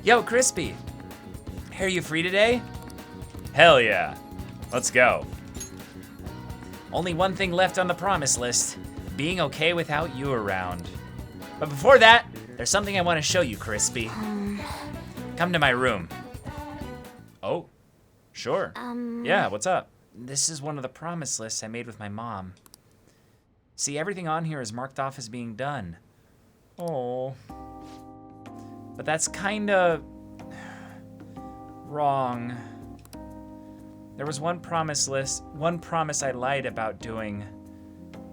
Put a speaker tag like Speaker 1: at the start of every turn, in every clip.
Speaker 1: Yo, Crispy. Are you free today? Hell yeah. Let's go. Only one thing left on the promise list. Being okay without you around. But before that, there's something I want to show you, Crispy. Come to my room. Oh, sure. Yeah, what's up? This is one of the promise lists I made with my mom. See, everything on here is marked off as being done. Oh. But that's kinda wrong. There was one promise I lied about doing,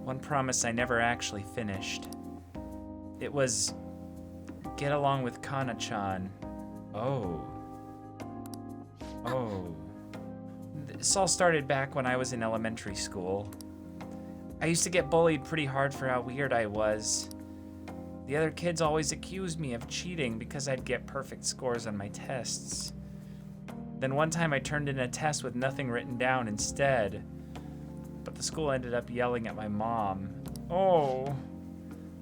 Speaker 1: one promise I never actually finished. It was get along with Kana-chan. Oh. This all started back when I was in elementary school. I used to get bullied pretty hard for how weird I was. The other kids always accused me of cheating because I'd get perfect scores on my tests. Then one time I turned in a test with nothing written down instead. But the school ended up yelling at my mom. Oh.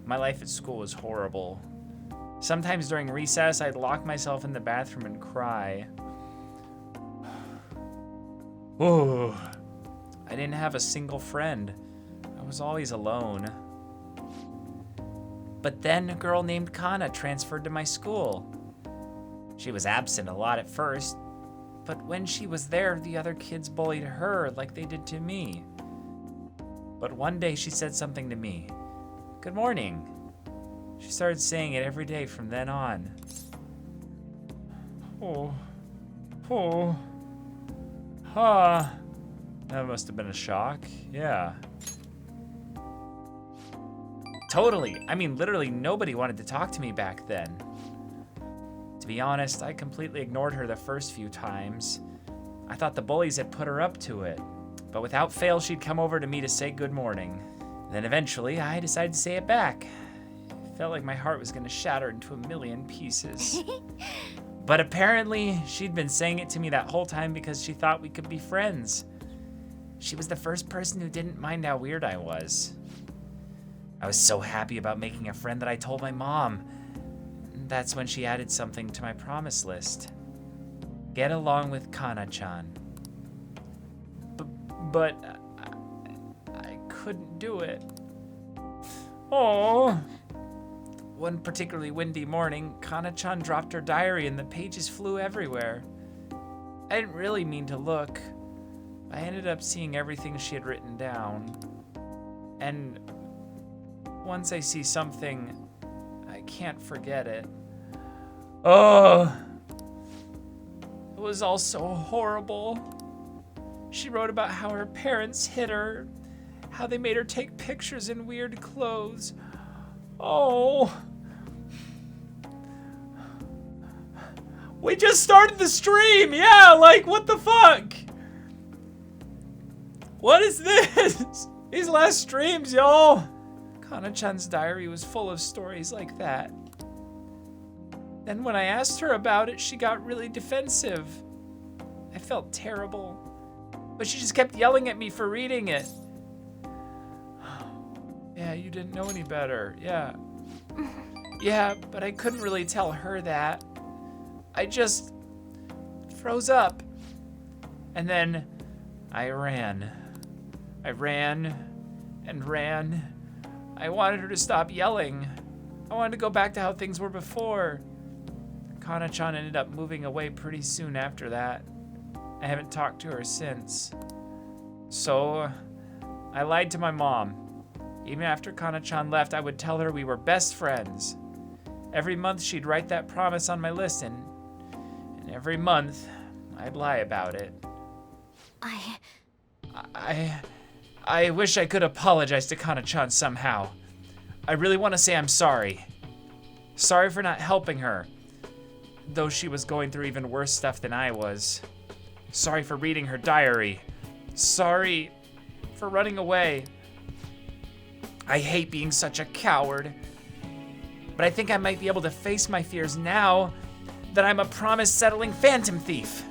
Speaker 1: My life at school was horrible. Sometimes during recess, I'd lock myself in the bathroom and cry. Oh. I didn't have a single friend. I was always alone. But then a girl named Kana transferred to my school. She was absent a lot at first, but when she was there, the other kids bullied her like they did to me. But one day she said something to me. Good morning. She started saying it every day from then on. That must have been a shock, yeah. Totally. I mean, literally nobody wanted to talk to me back then. To be honest, I completely ignored her the first few times. I thought the bullies had put her up to it. But without fail, she'd come over to me to say good morning. Then eventually, I decided to say it back. It felt like my heart was gonna shatter into a million pieces. But apparently, she'd been saying it to me that whole time because she thought we could be friends. She was the first person who didn't mind how weird I was. I was so happy about making a friend that I told my mom. That's when she added something to my promise list. Get along with Kana-chan. But I couldn't do it. Oh. One particularly windy morning, Kana-chan dropped her diary and the pages flew everywhere. I didn't really mean to look. I ended up seeing everything she had written down. And once I see something, I can't forget it. Oh, it was all so horrible. She wrote about how her parents hit her, how they made her take pictures in weird clothes. Oh. We just started the stream, yeah, like what the fuck? What is this? These last streams, y'all. Kana-chan's diary was full of stories like that. Then when I asked her about it, she got really defensive. I felt terrible, but she just kept yelling at me for reading it. Yeah, you didn't know any better, yeah. Yeah, but I couldn't really tell her that. I just froze up. And then I ran. I ran and ran. I wanted her to stop yelling. I wanted to go back to how things were before. Kana-chan ended up moving away pretty soon after that. I haven't talked to her since. So, I lied to my mom. Even after Kana-chan left, I would tell her we were best friends. Every month she'd write that promise on my list, and every month I'd lie about it. I wish I could apologize to Kana-chan somehow. I really want to say I'm sorry. Sorry for not helping her, though she was going through even worse stuff than I was. Sorry for reading her diary. Sorry for running away. I hate being such a coward. But I think I might be able to face my fears now that I'm a promise-settling phantom thief.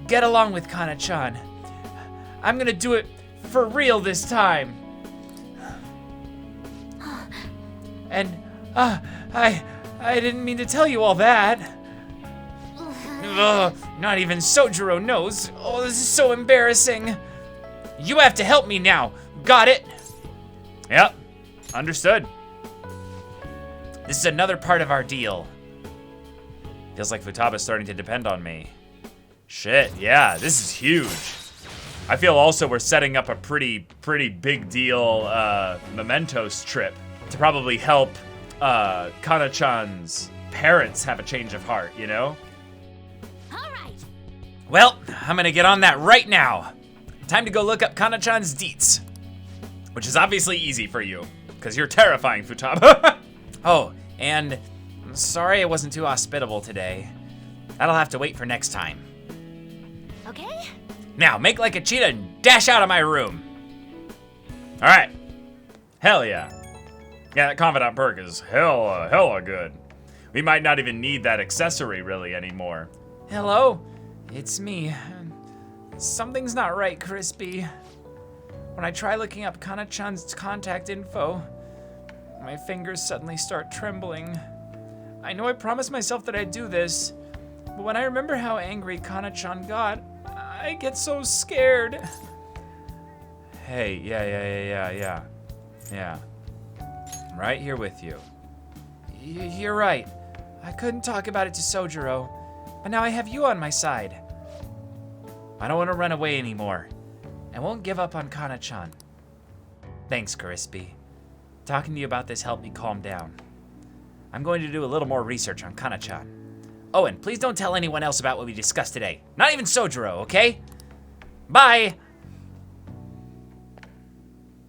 Speaker 1: Get along with Kana-chan. I'm gonna do it for real this time. And I didn't mean to tell you all that. Ugh, not even Sojiro knows. Oh, this is so embarrassing. You have to help me now. Got it? Yep, understood. This is another part of our deal. Feels like Futaba's starting to depend on me. Shit, yeah, this is huge. I feel also we're setting up a pretty big deal mementos trip to probably help Kana-chan's parents have a change of heart, you know?
Speaker 2: All right.
Speaker 1: Well, I'm gonna get on that right now. Time to go look up Kana-chan's deets. Which is obviously easy for you, because you're terrifying, Futaba. Oh, and I'm sorry I wasn't too hospitable today. That'll have to wait for next time.
Speaker 2: Okay.
Speaker 1: Now, make like a cheetah and dash out of my room. All right. Hell yeah. Yeah, that confidant perk is hella good. We might not even need that accessory really anymore. Hello, it's me. Something's not right, Crispy. When I try looking up Kana-chan's contact info, my fingers suddenly start trembling. I know I promised myself that I'd do this, but when I remember how angry Kana-chan got, I get so scared. Hey, yeah. I'm right here with you. You're right. I couldn't talk about it to Sojiro, but now I have you on my side. I don't want to run away anymore. I won't give up on Kana-chan. Thanks, Crispy. Talking to you about this helped me calm down. I'm going to do a little more research on Kana-chan. Oh, and please don't tell anyone else about what we discussed today. Not even Sojiro, okay? Bye!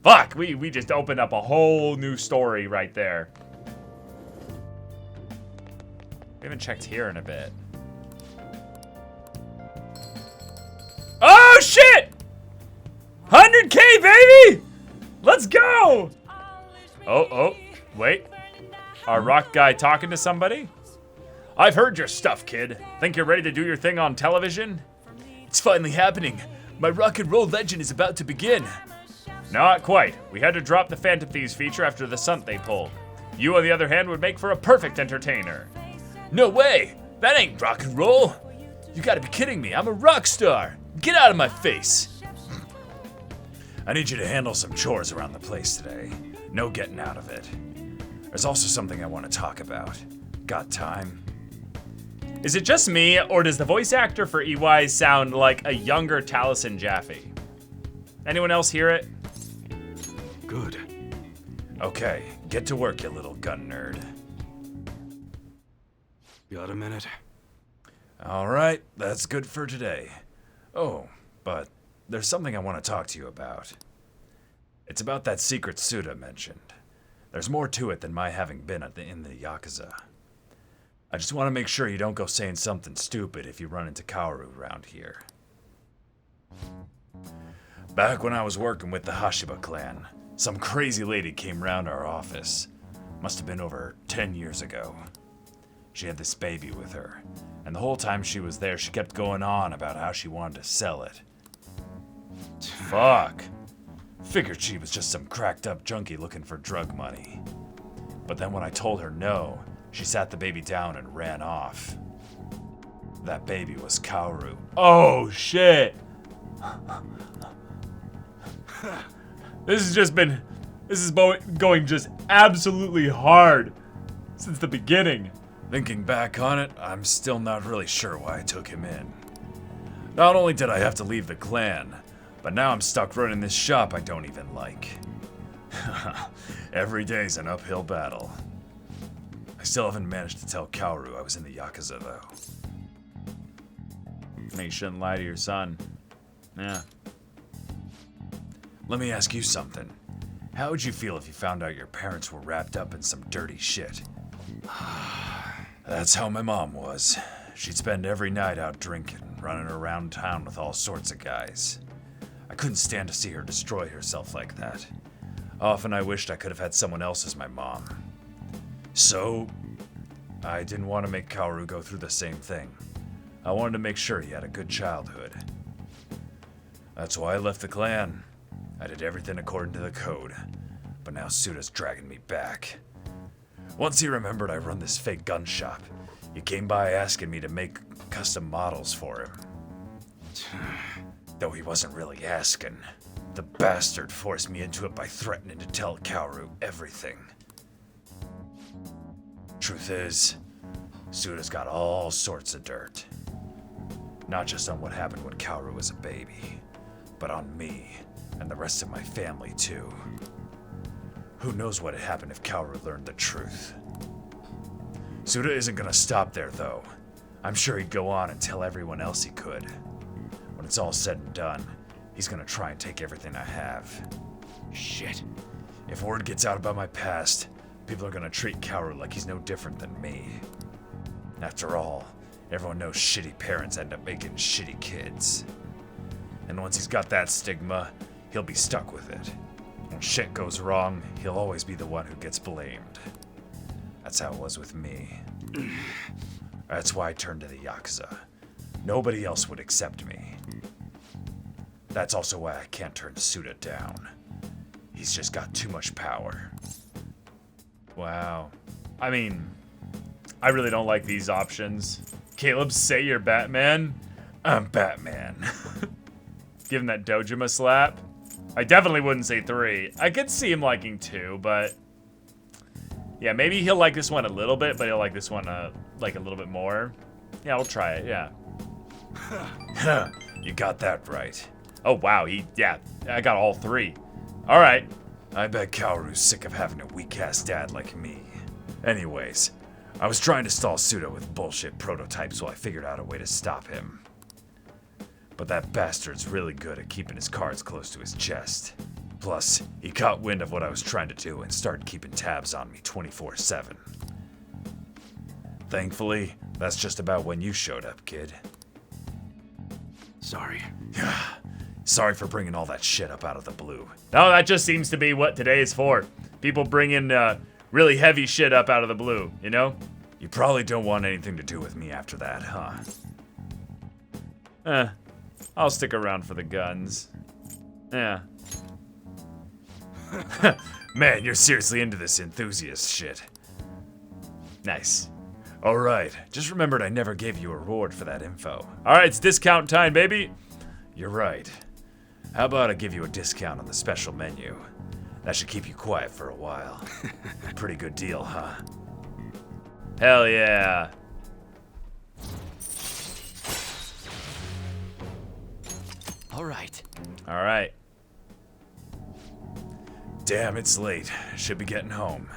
Speaker 1: Fuck, we just opened up a whole new story right there. We haven't checked here in a bit. Oh, shit! 100K, baby! Let's go! Oh, wait. Our rock guy talking to somebody? I've heard your stuff, kid. Think you're ready to do your thing on television? It's finally happening. My rock and roll legend is about to begin. Not quite. We had to drop the Phantom Thieves feature after the stunt they pulled. You, on the other hand, would make for a perfect entertainer. No way! That ain't rock and roll! You gotta be kidding me. I'm a rock star. Get out of my face. I need you to handle some chores around the place today. No getting out of it. There's also something I want to talk about. Got time? Is it just me, or does the voice actor for EY sound like a younger Taliesin Jaffe? Anyone else hear it?
Speaker 3: Good.
Speaker 1: Okay, get to work, you little gun nerd.
Speaker 3: Got a minute?
Speaker 4: All right, that's good for today. Oh, but there's something I want to talk to you about. It's about that secret Suda mentioned. There's more to it than my having been in the Yakuza. I just want to make sure you don't go saying something stupid if you run into Kaoru around here. Back when I was working with the Hashiba clan, some crazy lady came round our office. Must have been over 10 years ago. She had this baby with her, and the whole time she was there, she kept going on about how she wanted to sell it. Fuck. Figured she was just some cracked up junkie looking for drug money. But then when I told her no, she sat the baby down and ran off. That baby was Kaoru.
Speaker 1: Oh, shit. This is going just absolutely hard since the beginning.
Speaker 4: Thinking back on it, I'm still not really sure why I took him in. Not only did I have to leave the clan, but now I'm stuck running this shop I don't even like. Every day's an uphill battle. I still haven't managed to tell Kaoru I was in the Yakuza, though.
Speaker 1: You shouldn't lie to your son. Yeah.
Speaker 4: Let me ask you something. How would you feel if you found out your parents were wrapped up in some dirty shit? That's how my mom was. She'd spend every night out drinking, running around town with all sorts of guys. I couldn't stand to see her destroy herself like that. Often I wished I could have had someone else as my mom. So, I didn't want to make Kaoru go through the same thing. I wanted to make sure he had a good childhood. That's why I left the clan. I did everything according to the code, but now Suda's dragging me back. Once he remembered I run this fake gun shop, He came by asking me to make custom models for him. Though he wasn't really asking. The bastard forced me into it by threatening to tell Kaoru everything. Truth is, Suda's got all sorts of dirt. Not just on what happened when Kaoru was a baby, but on me and the rest of my family too. Who knows what had happened if Kaoru learned the truth. Suda isn't gonna stop there though. I'm sure he'd go on and tell everyone else he could. When it's all said and done, he's gonna try and take everything I have.
Speaker 3: Shit.
Speaker 4: If word gets out about my past, people are gonna treat Kaoru like he's no different than me. After all, everyone knows shitty parents end up making shitty kids. And once he's got that stigma, he'll be stuck with it. When shit goes wrong, he'll always be the one who gets blamed. That's how it was with me. That's why I turned to the Yakuza. Nobody else would accept me. That's also why I can't turn Suda down. He's just got too much power.
Speaker 1: Wow. I mean, I really don't like these options. Caleb, say you're Batman.
Speaker 4: I'm Batman.
Speaker 1: Give him that Dojima slap. I definitely wouldn't say 3. I could see him liking 2, but yeah, maybe he'll like this one a little bit, but he'll like this one like a little bit more. Yeah, we'll try it. Yeah.
Speaker 4: You got that right.
Speaker 1: Oh wow, yeah, I got all 3. All right.
Speaker 4: I bet Kaoru's sick of having a weak-ass dad like me. Anyways, I was trying to stall Suda with bullshit prototypes while I figured out a way to stop him. But that bastard's really good at keeping his cards close to his chest. Plus, he caught wind of what I was trying to do and started keeping tabs on me 24/7. Thankfully, that's just about when you showed up, kid.
Speaker 3: Sorry.
Speaker 4: Sorry for bringing all that shit up out of the blue.
Speaker 1: No, that just seems to be what today is for. People bringing really heavy shit up out of the blue, you know?
Speaker 4: You probably don't want anything to do with me after that, huh?
Speaker 1: I'll stick around for the guns. Yeah.
Speaker 4: Man, you're seriously into this enthusiast shit.
Speaker 1: Nice.
Speaker 4: Alright, just remembered I never gave you a reward for that info.
Speaker 1: Alright, it's discount time, baby.
Speaker 4: You're right. How about I give you a discount on the special menu? That should keep you quiet for a while. Pretty good deal, huh?
Speaker 1: Hell yeah.
Speaker 3: All right.
Speaker 1: Alright.
Speaker 4: Damn, it's late. Should be getting home.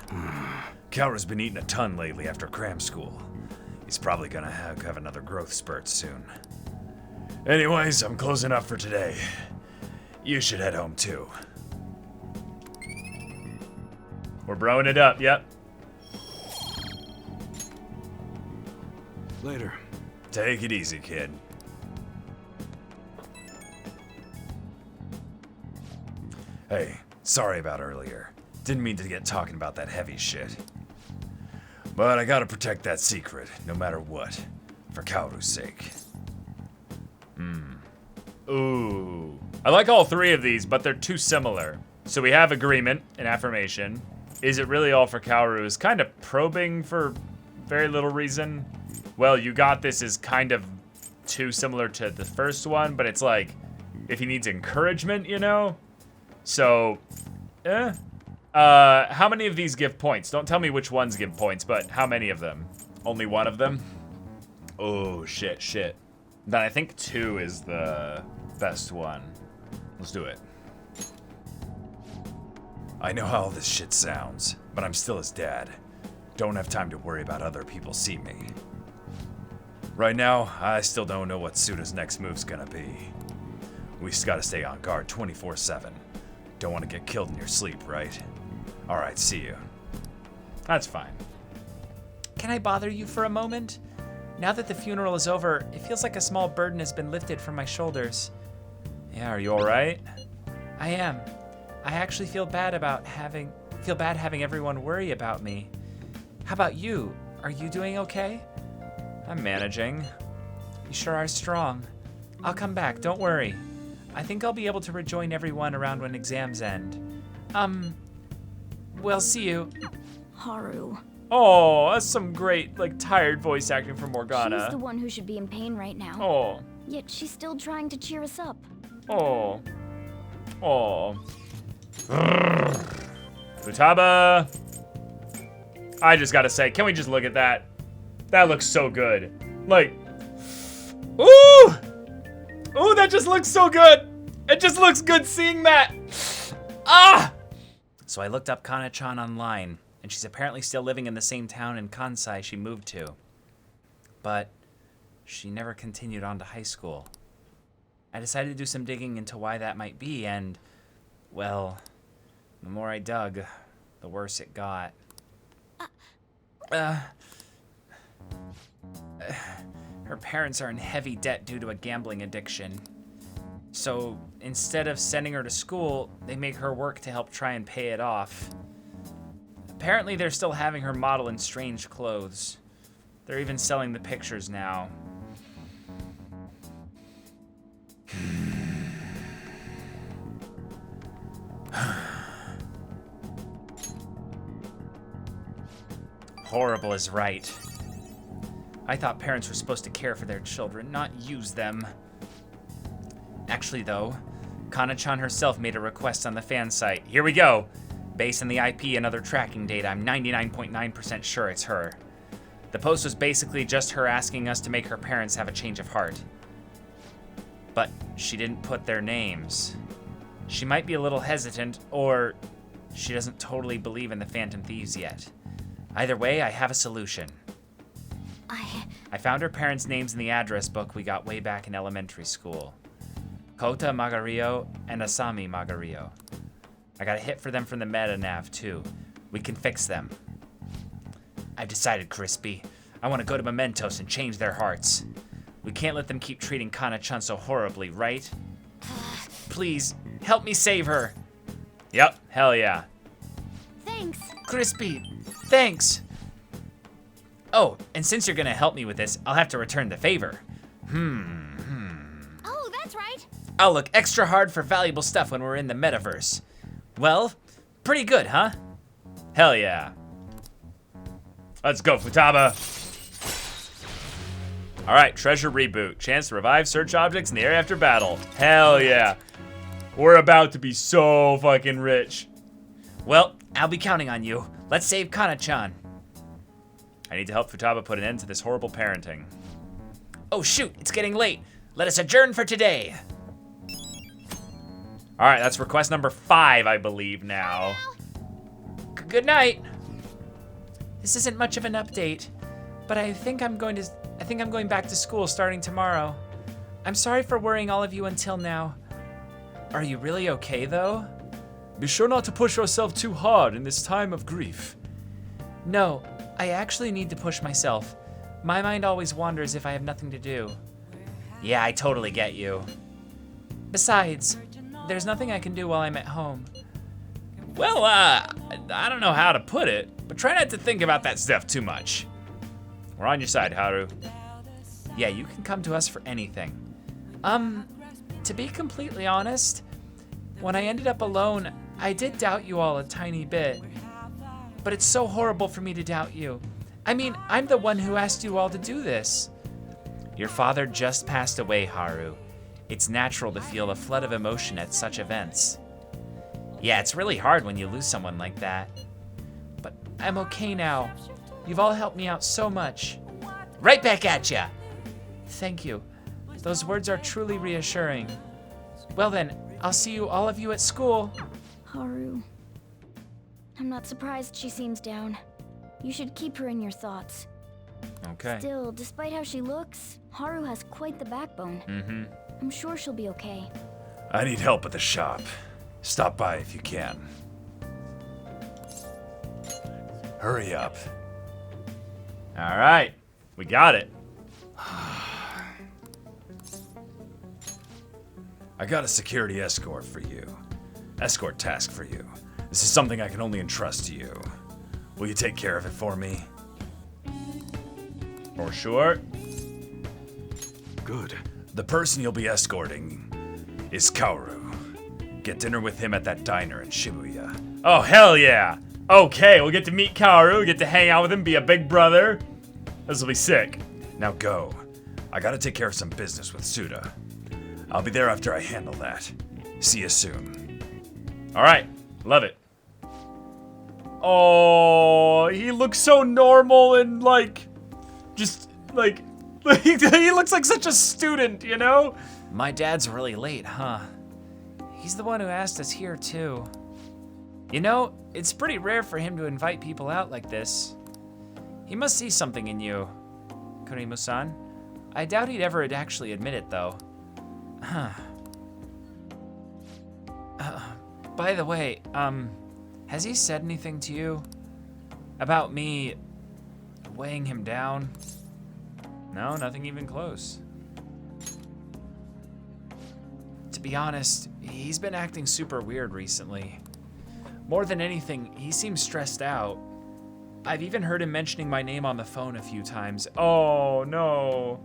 Speaker 4: Kaoru's been eating a ton lately after cram school. He's probably gonna have another growth spurt soon. Anyways, I'm closing up for today. You should head home too.
Speaker 1: We're broing it up, yep.
Speaker 3: Later.
Speaker 4: Take it easy, kid. Hey, sorry about earlier. Didn't mean to get talking about that heavy shit. But I gotta protect that secret, no matter what. For Kaoru's sake.
Speaker 1: Ooh. I like all 3 of these, but they're too similar. So we have agreement and affirmation. Is it really all for Kaoru? Is kind of probing for very little reason. Well, you got this is kind of too similar to the first one, but it's like, if he needs encouragement, you know? So, how many of these give points? Don't tell me which ones give points, but how many of them? Only one of them? Oh, shit. Then I think 2 is the best one. Let's do it.
Speaker 4: I know how all this shit sounds, but I'm still his dad. Don't have time to worry about other people see me. Right now, I still don't know what Suda's next move's gonna be. We just gotta stay on guard 24/7. Don't want to get killed in your sleep, right? Alright, see you.
Speaker 1: That's fine.
Speaker 5: Can I bother you for a moment? Now that the funeral is over, it feels like a small burden has been lifted from my shoulders.
Speaker 1: Yeah, are you alright?
Speaker 5: I am. I actually feel bad having everyone worry about me. How about you? Are you doing okay?
Speaker 1: I'm managing.
Speaker 5: You sure are strong. I'll come back, don't worry. I think I'll be able to rejoin everyone around when exams end. We'll see you.
Speaker 2: Haru.
Speaker 1: Oh, that's some great, like, tired voice acting from Morgana.
Speaker 2: She's the one who should be in pain right now.
Speaker 1: Oh.
Speaker 2: Yet she's still trying to cheer us up.
Speaker 1: Oh. Oh. Futaba. I just gotta say, can we just look at that? That looks so good. Like, ooh! Ooh, that just looks so good. It just looks good seeing that. Ah!
Speaker 5: So I looked up Kana-chan online, and she's apparently still living in the same town in Kansai she moved to. But she never continued on to high school. I decided to do some digging into why that might be, and, well, the more I dug, the worse it got. Her parents are in heavy debt due to a gambling addiction. So instead of sending her to school, they make her work to help try and pay it off. Apparently they're still having her model in strange clothes. They're even selling the pictures now. Horrible is right. I thought parents were supposed to care for their children, not use them. Actually, though, Kana-chan herself made a request on the fan site. Here we go. Based on the IP and other tracking data, I'm 99.9% sure it's her. The post was basically just her asking us to make her parents have a change of heart. But she didn't put their names. She might be a little hesitant, or she doesn't totally believe in the Phantom Thieves yet. Either way, I have a solution. I found her parents' names in the address book we got way back in elementary school. Kota Magario and Asami Magario. I got a hit for them from the meta nav too. We can fix them. I've decided, Crispy. I want to go to Mementos and change their hearts. We can't let them keep treating Kana-chan so horribly, right? Please, help me save her.
Speaker 1: Yep, hell yeah.
Speaker 2: Thanks.
Speaker 5: Crispy, thanks. Oh, and since you're gonna help me with this, I'll have to return the favor.
Speaker 2: Oh, that's right.
Speaker 5: I'll look extra hard for valuable stuff when we're in the metaverse. Well, pretty good, huh?
Speaker 1: Hell yeah. Let's go, Futaba. All right, treasure reboot. Chance to revive search objects in the area after battle. Hell yeah. We're about to be so fucking rich.
Speaker 5: Well, I'll be counting on you. Let's save Kana-chan.
Speaker 1: I need to help Futaba put an end to this horrible parenting.
Speaker 5: Oh shoot, it's getting late. Let us adjourn for today.
Speaker 1: All right, that's request number 5, I believe now.
Speaker 5: Good night. This isn't much of an update, but I think I'm going back to school starting tomorrow. I'm sorry for worrying all of you until now. Are you really okay though?
Speaker 1: Be sure not to push yourself too hard in this time of grief.
Speaker 5: No, I actually need to push myself. My mind always wanders if I have nothing to do. Yeah, I totally get you. Besides, there's nothing I can do while I'm at home.
Speaker 1: Well, I don't know how to put it, but try not to think about that stuff too much. We're on your side, Haru.
Speaker 5: Yeah, you can come to us for anything. To be completely honest, when I ended up alone, I did doubt you all a tiny bit. But it's so horrible for me to doubt you. I mean, I'm the one who asked you all to do this. Your father just passed away, Haru. It's natural to feel a flood of emotion at such events. Yeah, it's really hard when you lose someone like that. But I'm okay now. You've all helped me out so much. Right back at ya! Thank you. Those words are truly reassuring. Well then, I'll see you all of you at school.
Speaker 2: Haru. I'm not surprised she seems down. You should keep her in your thoughts.
Speaker 1: Okay.
Speaker 2: Still, despite how she looks, Haru has quite the backbone.
Speaker 1: Mm-hmm.
Speaker 2: I'm sure she'll be okay.
Speaker 4: I need help at the shop. Stop by if you can. Hurry up.
Speaker 1: All right, we got it.
Speaker 4: I got a security escort for you. Escort task for you. This is something I can only entrust to you. Will you take care of it for me?
Speaker 1: For sure.
Speaker 4: Good. The person you'll be escorting is Kaoru. Get dinner with him at that diner in Shibuya.
Speaker 1: Oh, hell yeah.
Speaker 5: Okay, we'll get to meet Haru, get to hang out with him, be a big brother. This will be sick.
Speaker 4: Now go. I gotta take care of some business with Suda. I'll be there after I handle that. See you soon.
Speaker 5: All right, love it. Oh, he looks so normal and like, just like, he looks like such a student, you know?
Speaker 1: My dad's really late, huh? He's the one who asked us here, too. You know, it's pretty rare for him to invite people out like this. He must see something in you, Kurimu-san. I doubt he'd ever actually admit it, though. Huh. By the way, has he said anything to you? About me weighing him down?
Speaker 5: No, nothing even close.
Speaker 1: To be honest, he's been acting super weird recently. More than anything, he seems stressed out. I've even heard him mentioning my name on the phone a few times.
Speaker 5: Oh, no.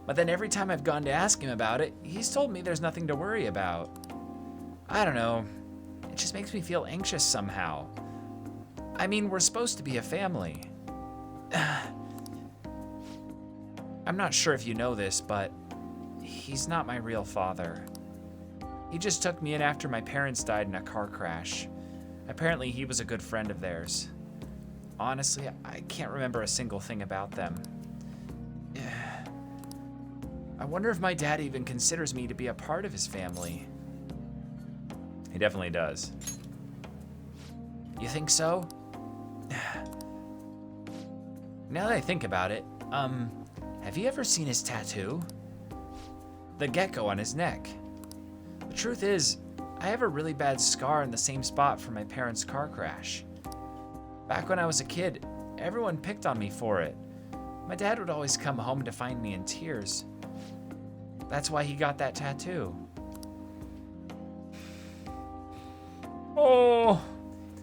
Speaker 1: But then every time I've gone to ask him about it, he's told me there's nothing to worry about. I don't know. It just makes me feel anxious somehow. I mean, we're supposed to be a family. I'm not sure if you know this, but he's not my real father. He just took me in after my parents died in a car crash. Apparently, he was a good friend of theirs. Honestly, I can't remember a single thing about them. I wonder if my dad even considers me to be a part of his family.
Speaker 5: He definitely does.
Speaker 1: You think so? Now that I think about it, have you ever seen his tattoo? The gecko on his neck. The truth is, I have a really bad scar in the same spot from my parents' car crash. Back when I was a kid, everyone picked on me for it. My dad would always come home to find me in tears. That's why he got that tattoo.
Speaker 5: Oh,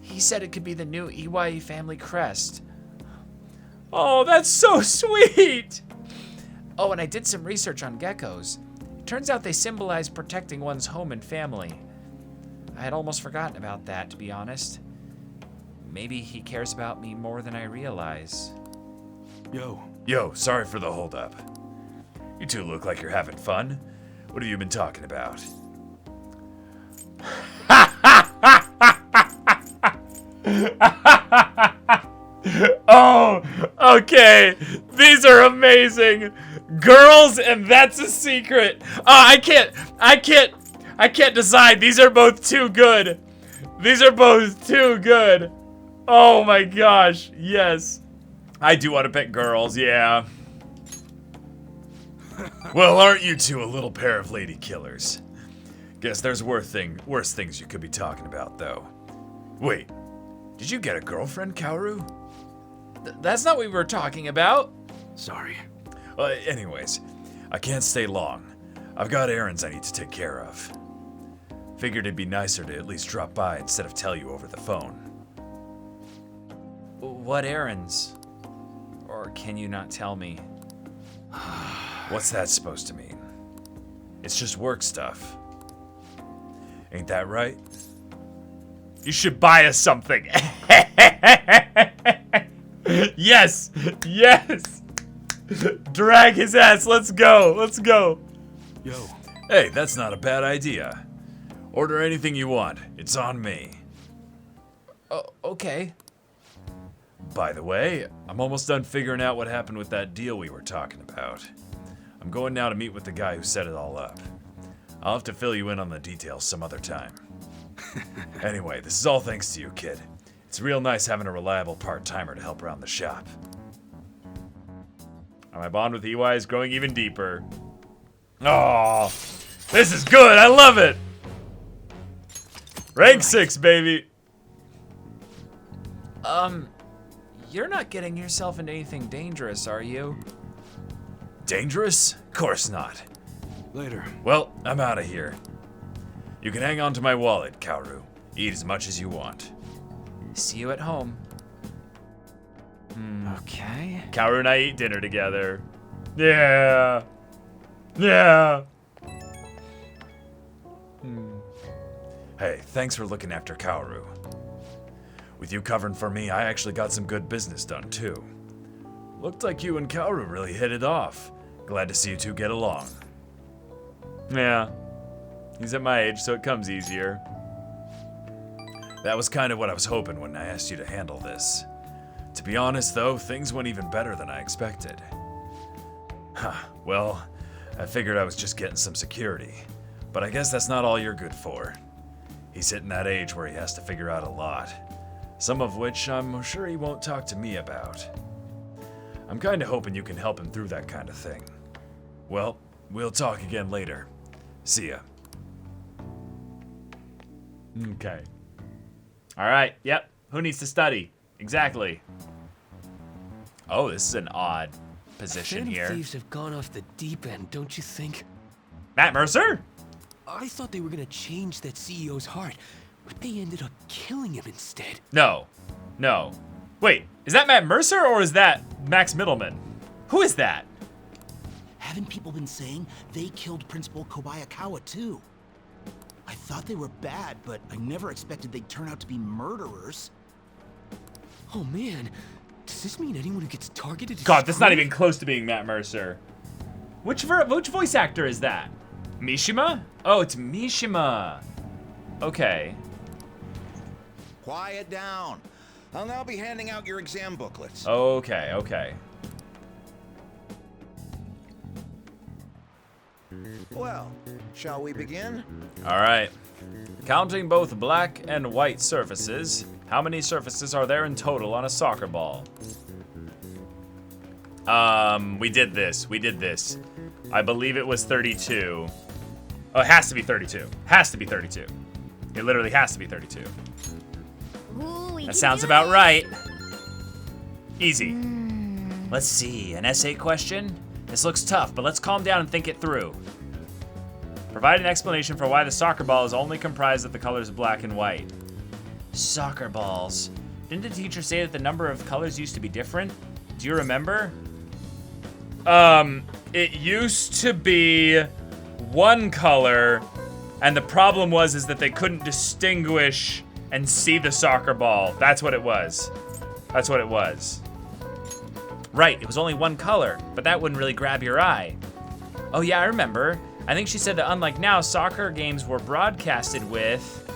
Speaker 1: He said it could be the new Iwai family crest.
Speaker 5: oh, that's so sweet.
Speaker 1: Oh, and I did some research on geckos. It turns out they symbolize protecting one's home and family. I had almost forgotten about that, to be honest. Maybe he cares about me more than I realize.
Speaker 4: Yo, sorry for the holdup. You two look like you're having fun. What have you been talking about?
Speaker 5: Oh, okay. These are amazing. Girls, and that's a secret. I can't decide. These are both too good. These are both too good. Oh my gosh, yes. I do want to pick girls, yeah.
Speaker 4: Well, aren't you two a little pair of lady killers? Guess there's worse things you could be talking about, though. Wait, did you get a girlfriend, Kaoru?
Speaker 1: That's not what we were talking about.
Speaker 3: Sorry.
Speaker 4: Anyways, I can't stay long. I've got errands I need to take care of. Figured it'd be nicer to at least drop by instead of tell you over the phone.
Speaker 1: What errands? Or can you not tell me?
Speaker 4: What's that supposed to mean? It's just work stuff. Ain't that right?
Speaker 5: You should buy us something. Yes, yes. Drag his ass. Let's go. Let's go.
Speaker 3: Yo.
Speaker 4: Hey, that's not a bad idea. Order anything you want. It's on me.
Speaker 1: Oh, okay.
Speaker 4: By the way, I'm almost done figuring out what happened with that deal we were talking about. I'm going now to meet with the guy who set it all up. I'll have to fill you in on the details some other time. Anyway, this is all thanks to you, kid. It's real nice having a reliable part-timer to help around the shop.
Speaker 5: My bond with EY is growing even deeper. Oh, this is good. I love it. Rank 6, baby.
Speaker 1: You're not getting yourself into anything dangerous, are you?
Speaker 4: Dangerous? Course not.
Speaker 3: Later.
Speaker 4: Well, I'm out of here. You can hang on to my wallet, Kaoru. Eat as much as you want.
Speaker 1: See you at home.
Speaker 3: Okay.
Speaker 5: Kaoru and I eat dinner together. Yeah. Yeah.
Speaker 4: Hey, thanks for looking after Kaoru. With you covering for me, I actually got some good business done, too. Looked like you and Haru really hit it off. Glad to see you two get along.
Speaker 1: Yeah. He's at my age, so it comes easier.
Speaker 4: That was kind of what I was hoping when I asked you to handle this. To be honest, though, things went even better than I expected. Well, I figured I was just getting some security. But I guess that's not all you're good for. He's hitting that age where he has to figure out a lot. Some of which I'm sure he won't talk to me about. I'm kinda hoping you can help him through that kind of thing. Well, we'll talk again later. See ya.
Speaker 1: Okay. All right. Yep. Who needs to study? Exactly. Oh, this is an odd position
Speaker 3: Phantom
Speaker 1: here.
Speaker 3: Thieves have gone off the deep end, don't you think?
Speaker 1: Matt Mercer?
Speaker 3: I thought they were gonna change that CEO's heart, but they ended up killing him instead.
Speaker 1: No. No. Wait, is that Matt Mercer or is that Max Middleman? Who is that?
Speaker 6: Haven't people been saying they killed Principal Kobayakawa too? I thought they were bad, but I never expected they'd turn out to be murderers.
Speaker 3: Oh man, does this mean anyone who gets targeted is
Speaker 1: God, that's not
Speaker 3: screwed?
Speaker 1: even close to being Matt Mercer. Which voice actor is that? Mishima? Oh, it's Mishima. Okay.
Speaker 7: Quiet down. I'll now be handing out your exam booklets.
Speaker 1: Okay, okay.
Speaker 7: Well, shall we begin?
Speaker 1: All right. Counting both black and white surfaces, how many surfaces are there in total on a soccer ball? We did this. I believe it was 32. Oh, it has to be 32. Has to be 32. It literally has to be 32.
Speaker 2: Ooh, we
Speaker 1: That
Speaker 2: can
Speaker 1: sounds
Speaker 2: do
Speaker 1: about
Speaker 2: this.
Speaker 1: right. Easy. Let's see, an essay question? This looks tough, but let's calm down and think it through. Provide an explanation for why the soccer ball is only comprised of the colors black and white. Soccer balls. Didn't the teacher say that the number of colors used to be different? Do you remember? It used to be one color, and the problem was that they couldn't distinguish and see the soccer ball. That's what it was. That's what it was. Right, it was only one color, but that wouldn't really grab your eye. Oh yeah, I remember. I think she said that unlike now, soccer games were broadcasted with,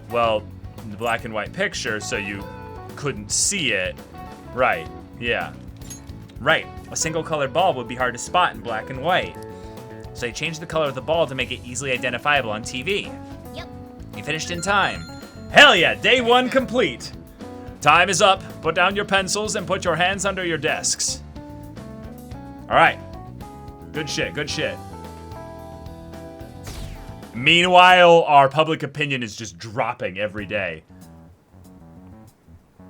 Speaker 1: well, the black and white picture, so you couldn't see it. Right, yeah. Right, a single colored ball would be hard to spot in black and white. So they changed the color of the ball to make it easily identifiable on TV.
Speaker 2: Yep.
Speaker 1: You finished in time. Hell yeah, day one complete. Time is up. Put down your pencils and put your hands under your desks. All right. Good shit, good shit. Meanwhile, our public opinion is just dropping every day.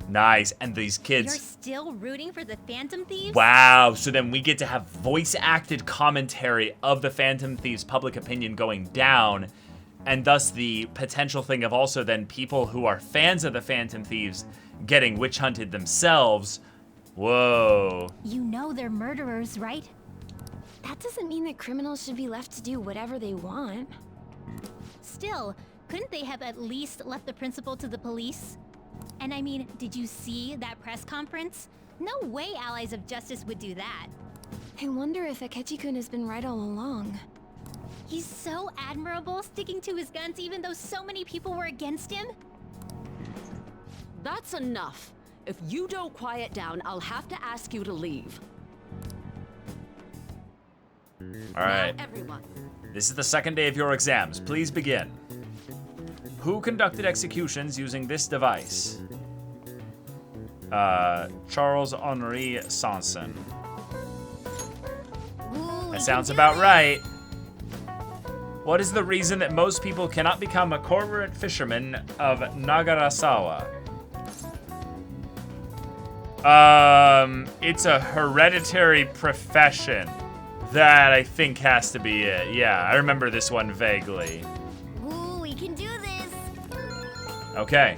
Speaker 1: Nice, and these
Speaker 8: You're
Speaker 1: kids...
Speaker 8: still rooting for the Phantom Thieves?
Speaker 1: Wow, so then we get to have voice-acted commentary of the Phantom Thieves' public opinion going down, and thus the potential thing of also then people who are fans of the Phantom Thieves getting witch hunted themselves. Whoa.
Speaker 8: You know they're murderers, right?
Speaker 2: That doesn't mean that criminals should be left to do whatever they want.
Speaker 8: Still, couldn't they have at least left the principal to the police? And I mean, did you see that press conference? No way allies of justice would do that.
Speaker 2: I wonder if Akechi-kun has been right all along.
Speaker 8: He's so admirable, sticking to his guns even though so many people were against him.
Speaker 9: That's enough. If you don't quiet down, I'll have to ask you to leave.
Speaker 1: All right.
Speaker 9: Now, everyone.
Speaker 1: This is the second day of your exams. Please begin. Who conducted executions using this device? Charles-Henri Sanson.
Speaker 8: Ooh,
Speaker 1: That sounds about right. What is the reason that most people cannot become a cormorant fisherman of Nagarasawa? It's a hereditary profession. That, I think, has to be it. Yeah, I remember this one vaguely.
Speaker 2: Ooh, we can do this!
Speaker 1: Okay.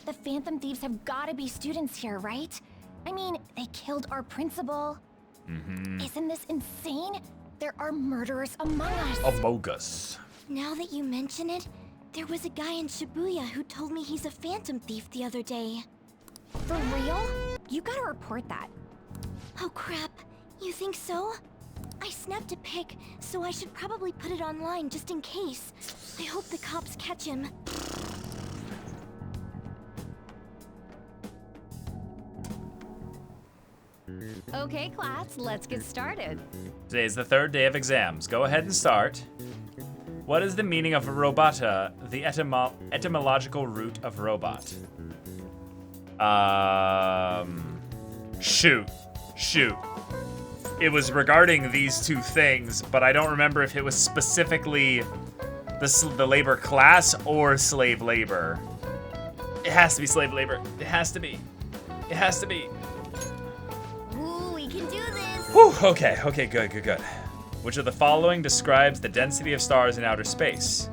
Speaker 2: The Phantom Thieves have gotta be students here, right? I mean, they killed our principal. Isn't this insane? There are murderers among us.
Speaker 4: Among Us.
Speaker 2: Now that you mention it, there was a guy in Shibuya who told me he's a phantom thief the other day.
Speaker 10: For real? You gotta report that.
Speaker 2: Oh crap, you think so? I snapped a pic, so I should probably put it online just in case. I hope the cops catch him.
Speaker 10: Okay, class, let's get started.
Speaker 5: Today's the third day of exams. Go ahead and start. What is the meaning of robota, the etymological root of robot? Shoot. It was regarding these two things, but I don't remember if it was specifically the labor class or slave labor. It has to be slave labor. It has to be. It has to be.
Speaker 8: Ooh, we can do this.
Speaker 5: Whew, okay, good. Which of the following describes the density of stars in outer space?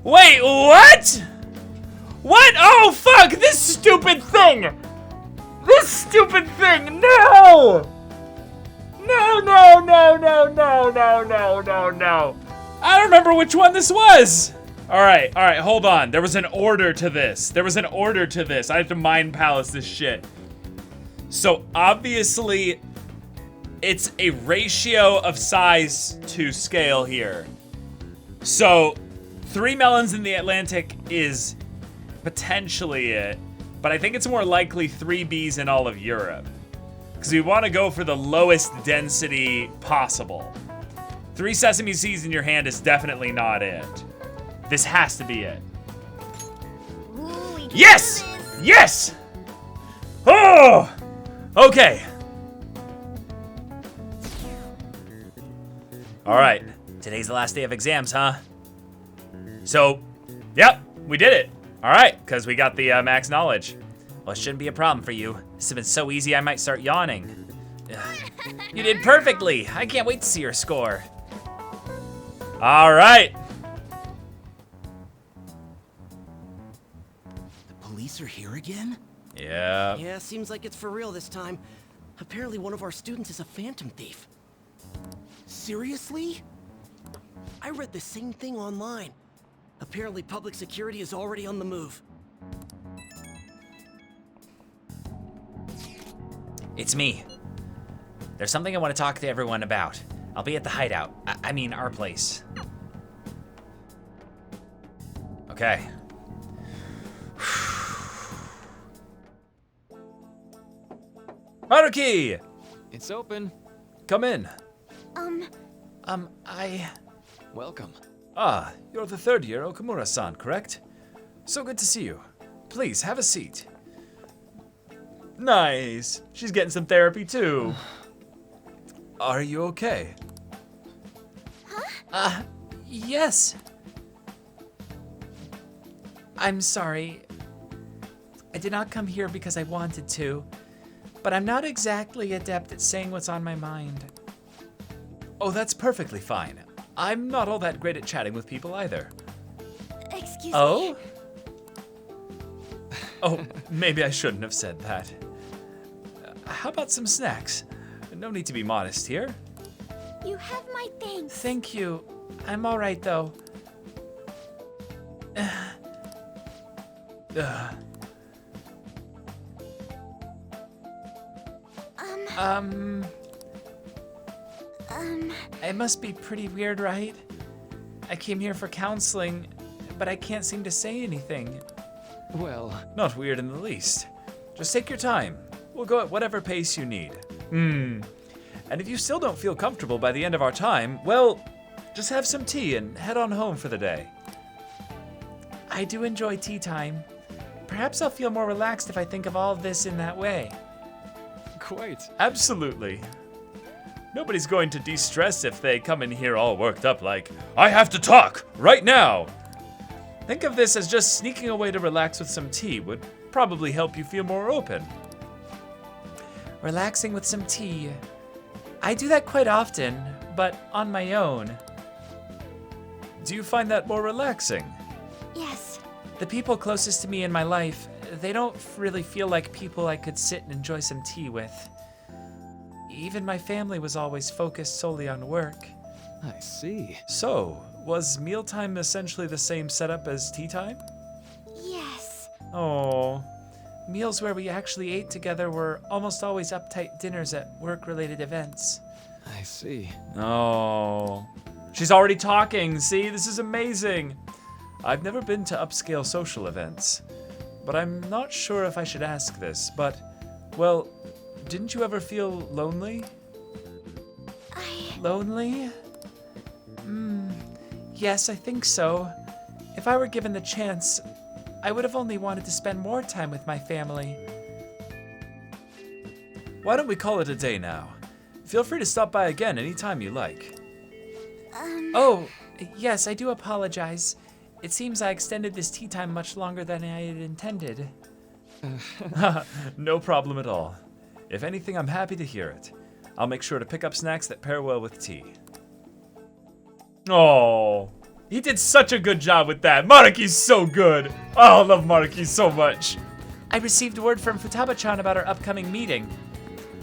Speaker 5: Wait, what? What? Oh, fuck, this stupid thing! This stupid thing, no! No. I don't remember which one this was. All right, hold on. There was an order to this. I have to mind palace this shit. So obviously, it's a ratio of size to scale here. So 3 melons in the Atlantic is potentially it, but I think it's more likely 3 bees in all of Europe, because we want to go for the lowest density possible. 3 sesame seeds in your hand is definitely not it. This has to be it.
Speaker 8: Ooh, we can
Speaker 5: Yes!
Speaker 8: do this.
Speaker 5: Yes! Oh! Okay. All right. Today's the last day of exams, huh? So, yep, we did it. All right, because we got the max knowledge. Well, it shouldn't be a problem for you. This has been so easy, I might start yawning. Ugh. You did perfectly. I can't wait to see your score. All right.
Speaker 6: The police are here again?
Speaker 5: Yeah.
Speaker 11: Yeah, seems like it's for real this time. Apparently one of our students is a phantom thief.
Speaker 6: Seriously?
Speaker 11: I read the same thing online. Apparently public security is already on the move.
Speaker 5: It's me. There's something I want to talk to everyone about. I'll be at the hideout. I mean, our place. Okay. Haruki!
Speaker 3: It's open.
Speaker 5: Come in.
Speaker 3: Welcome.
Speaker 4: Ah, you're the third year Okamura-san, correct? So good to see you. Please, have a seat.
Speaker 5: Nice. She's getting some therapy too.
Speaker 4: Are you okay?
Speaker 1: Yes. I'm sorry. I did not come here because I wanted to, but I'm not exactly adept at saying what's on my mind.
Speaker 4: Oh, that's perfectly fine. I'm not all that great at chatting with people either.
Speaker 2: Excuse
Speaker 1: Oh?
Speaker 2: me.
Speaker 4: Oh, maybe I shouldn't have said that. How about some snacks? No need to be modest here.
Speaker 2: You have my thanks.
Speaker 1: Thank you. I'm all right though. It must be pretty weird, right? I came here for counseling, but I can't seem to say anything.
Speaker 3: Well,
Speaker 4: Not weird in the least. Just take your time. We'll go at whatever pace you need. And if you still don't feel comfortable by the end of our time, well, just have some tea and head on home for the day.
Speaker 1: I do enjoy tea time. Perhaps I'll feel more relaxed if I think of all of this in that way.
Speaker 3: quite.
Speaker 4: Absolutely. Nobody's going to de-stress if they come in here all worked up like, I have to talk right now. Think of this as just sneaking away to relax with some tea would probably help you feel more open.
Speaker 1: Relaxing with some tea. I do that quite often, but on my own.
Speaker 4: Do you find that more relaxing?
Speaker 2: Yes.
Speaker 1: The people closest to me in my life, they don't really feel like people I could sit and enjoy some tea with. even my family was always focused solely on work.
Speaker 3: I see.
Speaker 4: So, was mealtime essentially the same setup as tea time?
Speaker 2: Yes.
Speaker 1: Oh. Meals where we actually ate together were almost always uptight dinners at work-related events.
Speaker 3: I see.
Speaker 1: Oh. She's already talking. See, this is amazing.
Speaker 4: I've never been to upscale social events, but I'm not sure if I should ask this, but, well, didn't you ever feel lonely?
Speaker 1: Lonely? Yes, I think so. If I were given the chance, I would have only wanted to spend more time with my family.
Speaker 4: Why don't we call it a day now? Feel free to stop by again anytime you like.
Speaker 1: Oh, yes, I do apologize. It seems I extended this tea time much longer than I had intended.
Speaker 4: No problem at all. If anything, I'm happy to hear it. I'll make sure to pick up snacks that pair well with tea.
Speaker 1: Oh, he did such a good job with that. Maruki's so good. Oh, I love Maruki so much. I received word from Futaba-chan about our upcoming meeting.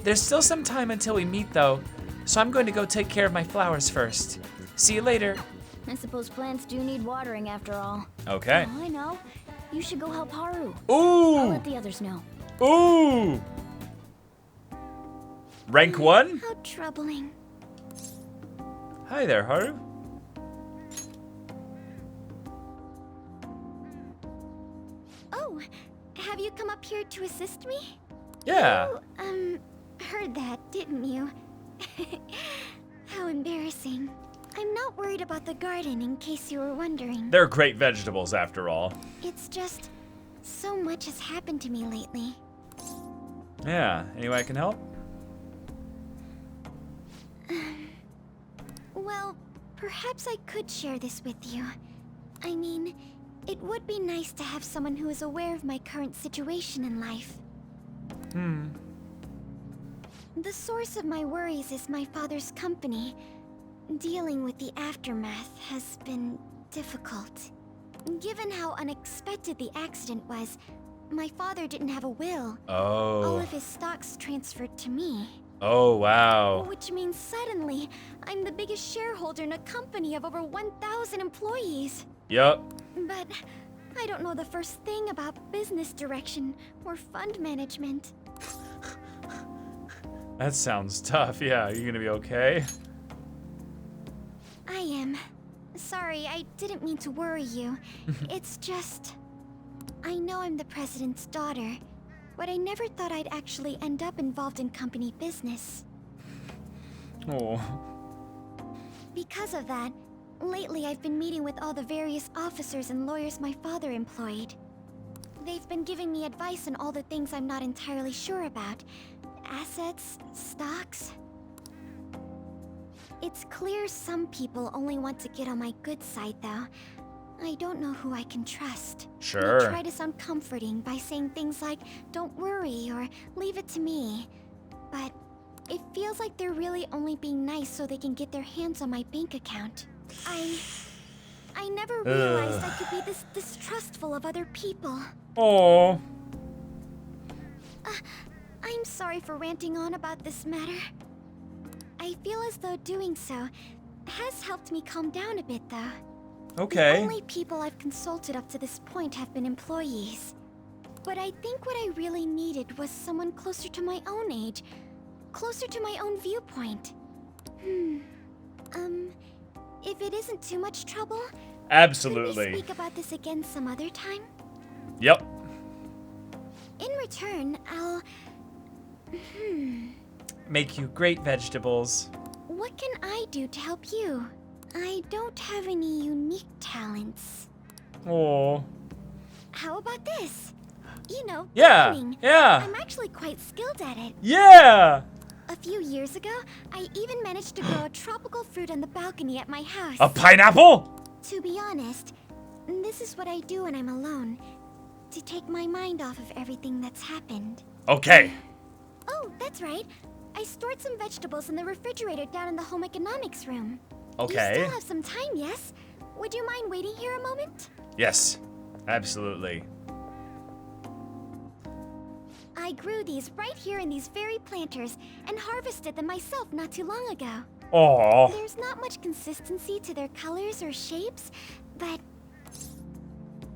Speaker 1: There's still some time until we meet, though, so I'm going to go take care of my flowers first. See you later.
Speaker 2: I suppose plants do need watering after all.
Speaker 4: Okay.
Speaker 2: Oh, I know. You should go help Haru.
Speaker 1: Ooh.
Speaker 2: I'll let the others know.
Speaker 1: Ooh. Rank 1?
Speaker 2: How troubling.
Speaker 4: Hi there, Haru.
Speaker 2: Oh, have you come up here to assist me?
Speaker 4: Yeah.
Speaker 2: You, heard that, didn't you? How embarrassing. I'm not worried about the garden, in case you were wondering.
Speaker 1: They're great vegetables, after all.
Speaker 2: It's just, so much has happened to me lately.
Speaker 4: Yeah. Any way I can help?
Speaker 2: Well, perhaps I could share this with you. I mean, it would be nice to have someone who is aware of my current situation in life. The source of my worries is my father's company. Dealing with the aftermath has been difficult. Given how unexpected the accident was, my father didn't have a will.
Speaker 4: Oh.
Speaker 2: All of his stocks transferred to me.
Speaker 4: Oh, wow.
Speaker 2: Which means suddenly, I'm the biggest shareholder in a company of over 1,000 employees.
Speaker 4: Yup.
Speaker 2: But I don't know the first thing about business direction or fund management.
Speaker 1: That sounds tough. Yeah, are you gonna be okay?
Speaker 2: I am. Sorry, I didn't mean to worry you. It's just... I know I'm the president's daughter, but I never thought I'd actually end up involved in company business.
Speaker 1: Oh.
Speaker 2: Because of that, lately I've been meeting with all the various officers and lawyers my father employed. They've been giving me advice on all the things I'm not entirely sure about. Assets, stocks... It's clear some people only want to get on my good side, though. I don't know who I can trust.
Speaker 4: Sure.
Speaker 2: They try to sound comforting by saying things like, "Don't worry," or "Leave it to me." But it feels like they're really only being nice so they can get their hands on my bank account. I never realized I could be this distrustful of other people.
Speaker 1: Oh.
Speaker 2: I'm sorry for ranting on about this matter. I feel as though doing so has helped me calm down a bit, though.
Speaker 1: Okay.
Speaker 2: The only people I've consulted up to this point have been employees. But I think what I really needed was someone closer to my own age, closer to my own viewpoint. If it isn't too much trouble, could
Speaker 1: Absolutely.
Speaker 2: we speak about this again some other time?
Speaker 1: Yep.
Speaker 2: In return, I'll...
Speaker 1: Make you great vegetables.
Speaker 2: What can I do to help you? I don't have any unique talents.
Speaker 1: Oh.
Speaker 2: How about this? You know,
Speaker 1: Yeah.
Speaker 2: gardening.
Speaker 1: Yeah.
Speaker 2: I'm actually quite skilled at it.
Speaker 1: Yeah.
Speaker 2: A few years ago, I even managed to grow a tropical fruit on the balcony at my house.
Speaker 1: A pineapple?
Speaker 2: To be honest, this is what I do when I'm alone, to take my mind off of everything that's happened.
Speaker 1: Okay.
Speaker 2: Oh, that's right. I stored some vegetables in the refrigerator down in the home economics room.
Speaker 1: Okay.
Speaker 2: You still have some time, yes? Would you mind waiting here a moment?
Speaker 1: Yes. Absolutely.
Speaker 2: I grew these right here in these very planters and harvested them myself not too long ago.
Speaker 1: Aww.
Speaker 2: There's not much consistency to their colors or shapes, but...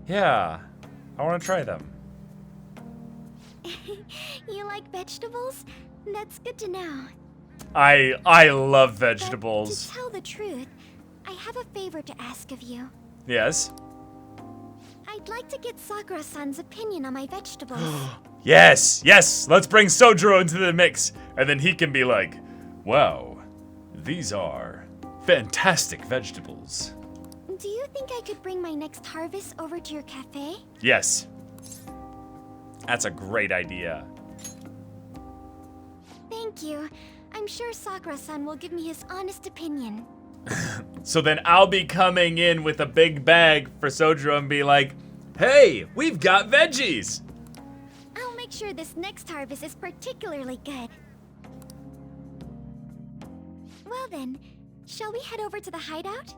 Speaker 1: Yeah, I want to try them.
Speaker 2: You like vegetables? That's good to know.
Speaker 1: I love
Speaker 2: But
Speaker 1: vegetables.
Speaker 2: to tell the truth, I have a favor to ask of you.
Speaker 1: Yes.
Speaker 2: I'd like to get Sakura-san's opinion on my vegetables.
Speaker 1: Yes, yes. Let's bring Sojiro into the mix, and then he can be like, "Wow, these are fantastic vegetables."
Speaker 2: Do you think I could bring my next harvest over to your cafe?
Speaker 1: Yes. That's a great idea.
Speaker 2: Thank you. I'm sure Sakura-san will give me his honest opinion.
Speaker 1: So then I'll be coming in with a big bag for Sojiro and be like, "Hey, we've got veggies."
Speaker 2: I'll make sure this next harvest is particularly good. Well then, shall we head over to the hideout?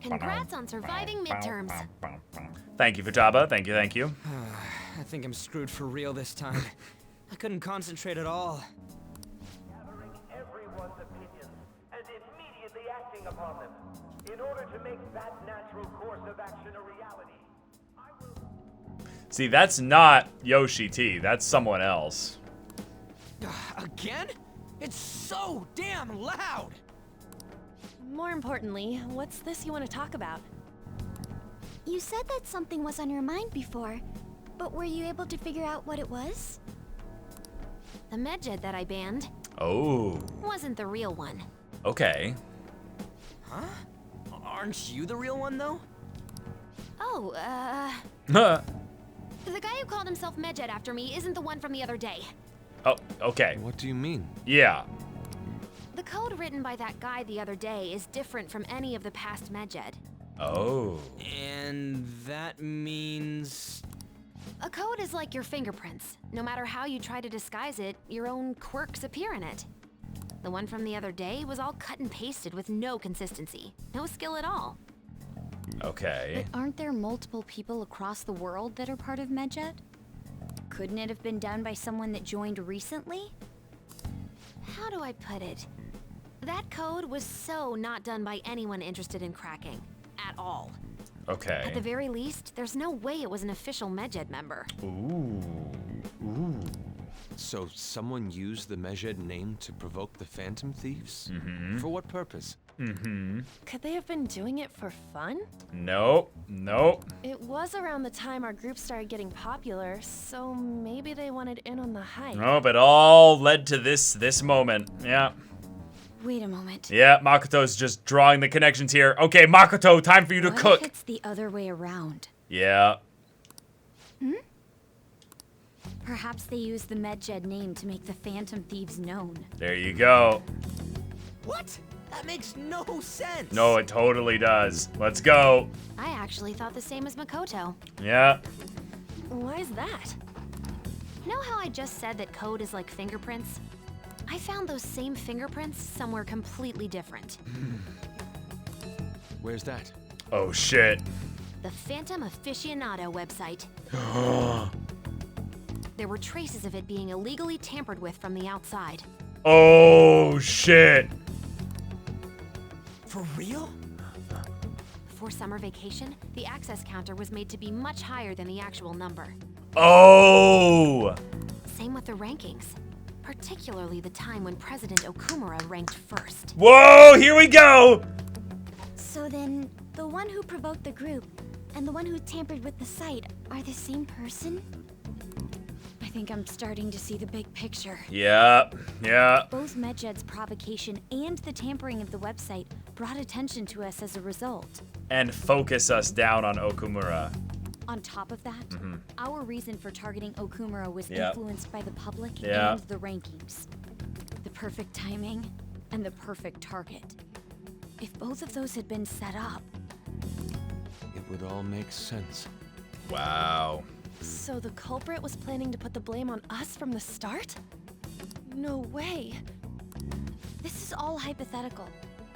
Speaker 10: Congrats on surviving midterms.
Speaker 1: Thank you, Futaba. Thank you, thank you.
Speaker 11: I think I'm screwed for real this time. I couldn't concentrate at all.
Speaker 12: Gathering everyone's opinions and immediately acting upon them. In order to make that natural course of action a reality, I will...
Speaker 1: See, that's not Yoshi T. That's someone else.
Speaker 11: Again? It's so damn loud!
Speaker 10: More importantly, what's this you want to talk about?
Speaker 2: You said that something was on your mind before, but were you able to figure out what it was?
Speaker 10: The Medjed that I banned
Speaker 1: Oh.
Speaker 10: wasn't the real one.
Speaker 1: Okay.
Speaker 11: Huh? Aren't you the real one, though?
Speaker 10: Oh,
Speaker 1: Oh,
Speaker 10: the guy who called himself Medjed after me isn't the one from the other day.
Speaker 1: okay.
Speaker 3: What do you mean?
Speaker 1: Yeah.
Speaker 10: The code written by that guy the other day is different from any of the past Medjed.
Speaker 1: Oh.
Speaker 11: And that means...
Speaker 10: A code is like your fingerprints. No matter how you try to disguise it, your own quirks appear in it. The one from the other day was all cut and pasted with no consistency. No skill at all.
Speaker 1: Okay.
Speaker 13: But aren't there multiple people across the world that are part of Medjed? Couldn't it have been done by someone that joined recently?
Speaker 10: How do I put it? That code was so not done by anyone interested in cracking. At all.
Speaker 1: Okay.
Speaker 10: At the very least, there's no way it was an official Medjed member.
Speaker 1: Ooh. Ooh.
Speaker 3: So someone used the Medjed name to provoke the Phantom Thieves?
Speaker 1: Mm-hmm.
Speaker 3: For what purpose?
Speaker 1: Mm-hmm.
Speaker 14: Could they have been doing it for fun?
Speaker 1: Nope. Nope.
Speaker 14: It was around the time our group started getting popular, so maybe they wanted in on the hype.
Speaker 1: Nope, it all led to this moment. Yeah.
Speaker 13: Wait a moment.
Speaker 1: Yeah, Makoto's just drawing the connections here. Okay, Makoto, time for you to
Speaker 13: What
Speaker 1: cook.
Speaker 13: if it's the other way around?
Speaker 1: Yeah.
Speaker 13: Perhaps they used the Medjed name to make the Phantom Thieves known.
Speaker 1: There you go.
Speaker 11: What? That makes no sense!
Speaker 1: No, it totally does. Let's go.
Speaker 10: I actually thought the same as Makoto.
Speaker 1: Yeah.
Speaker 14: Why is that?
Speaker 10: Know how I just said that code is like fingerprints? I found those same fingerprints somewhere completely different.
Speaker 3: Where's that?
Speaker 1: Oh, shit.
Speaker 10: The Phantom Aficionado website. There were traces of it being illegally tampered with from the outside.
Speaker 1: Oh, shit.
Speaker 11: For real?
Speaker 10: For summer vacation, the access counter was made to be much higher than the actual number.
Speaker 1: Oh.
Speaker 10: Same with the rankings. Particularly the time when President Okumura ranked first.
Speaker 1: Whoa, here we go.
Speaker 2: So then, the one who provoked the group and the one who tampered with the site are the same person?
Speaker 13: I think I'm starting to see the big picture.
Speaker 1: Yeah. Yeah.
Speaker 13: Both Medjed's provocation and the tampering of the website brought attention to us as a result.
Speaker 1: And focus us down on Okumura.
Speaker 13: On top of that, our reason for targeting Okumura was
Speaker 1: Yep.
Speaker 13: influenced by the public
Speaker 1: Yeah.
Speaker 13: and the rankings. The perfect timing and the perfect target. If both of those had been set up...
Speaker 3: It would all make sense.
Speaker 1: Wow.
Speaker 14: So the culprit was planning to put the blame on us from the start? No way.
Speaker 13: This is all hypothetical.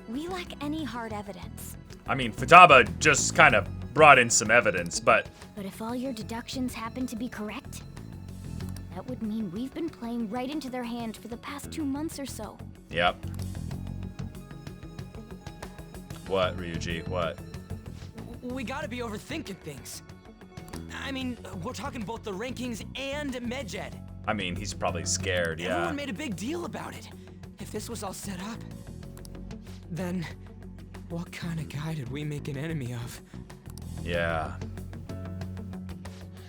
Speaker 13: We lack any hard evidence.
Speaker 1: I mean, Futaba just kind of brought in some evidence, but
Speaker 2: But if all your deductions happen to be correct, that would mean we've been playing right into their hand for the past 2 months or so.
Speaker 1: yep. What, Ryuji? What?
Speaker 3: We gotta be overthinking things. I mean, we're talking both the rankings and Medjed.
Speaker 1: I mean, he's probably scared, yeah.
Speaker 3: Everyone made a big deal about it. If this was all set up, then what kind of guy did we make an enemy of?
Speaker 1: Yeah.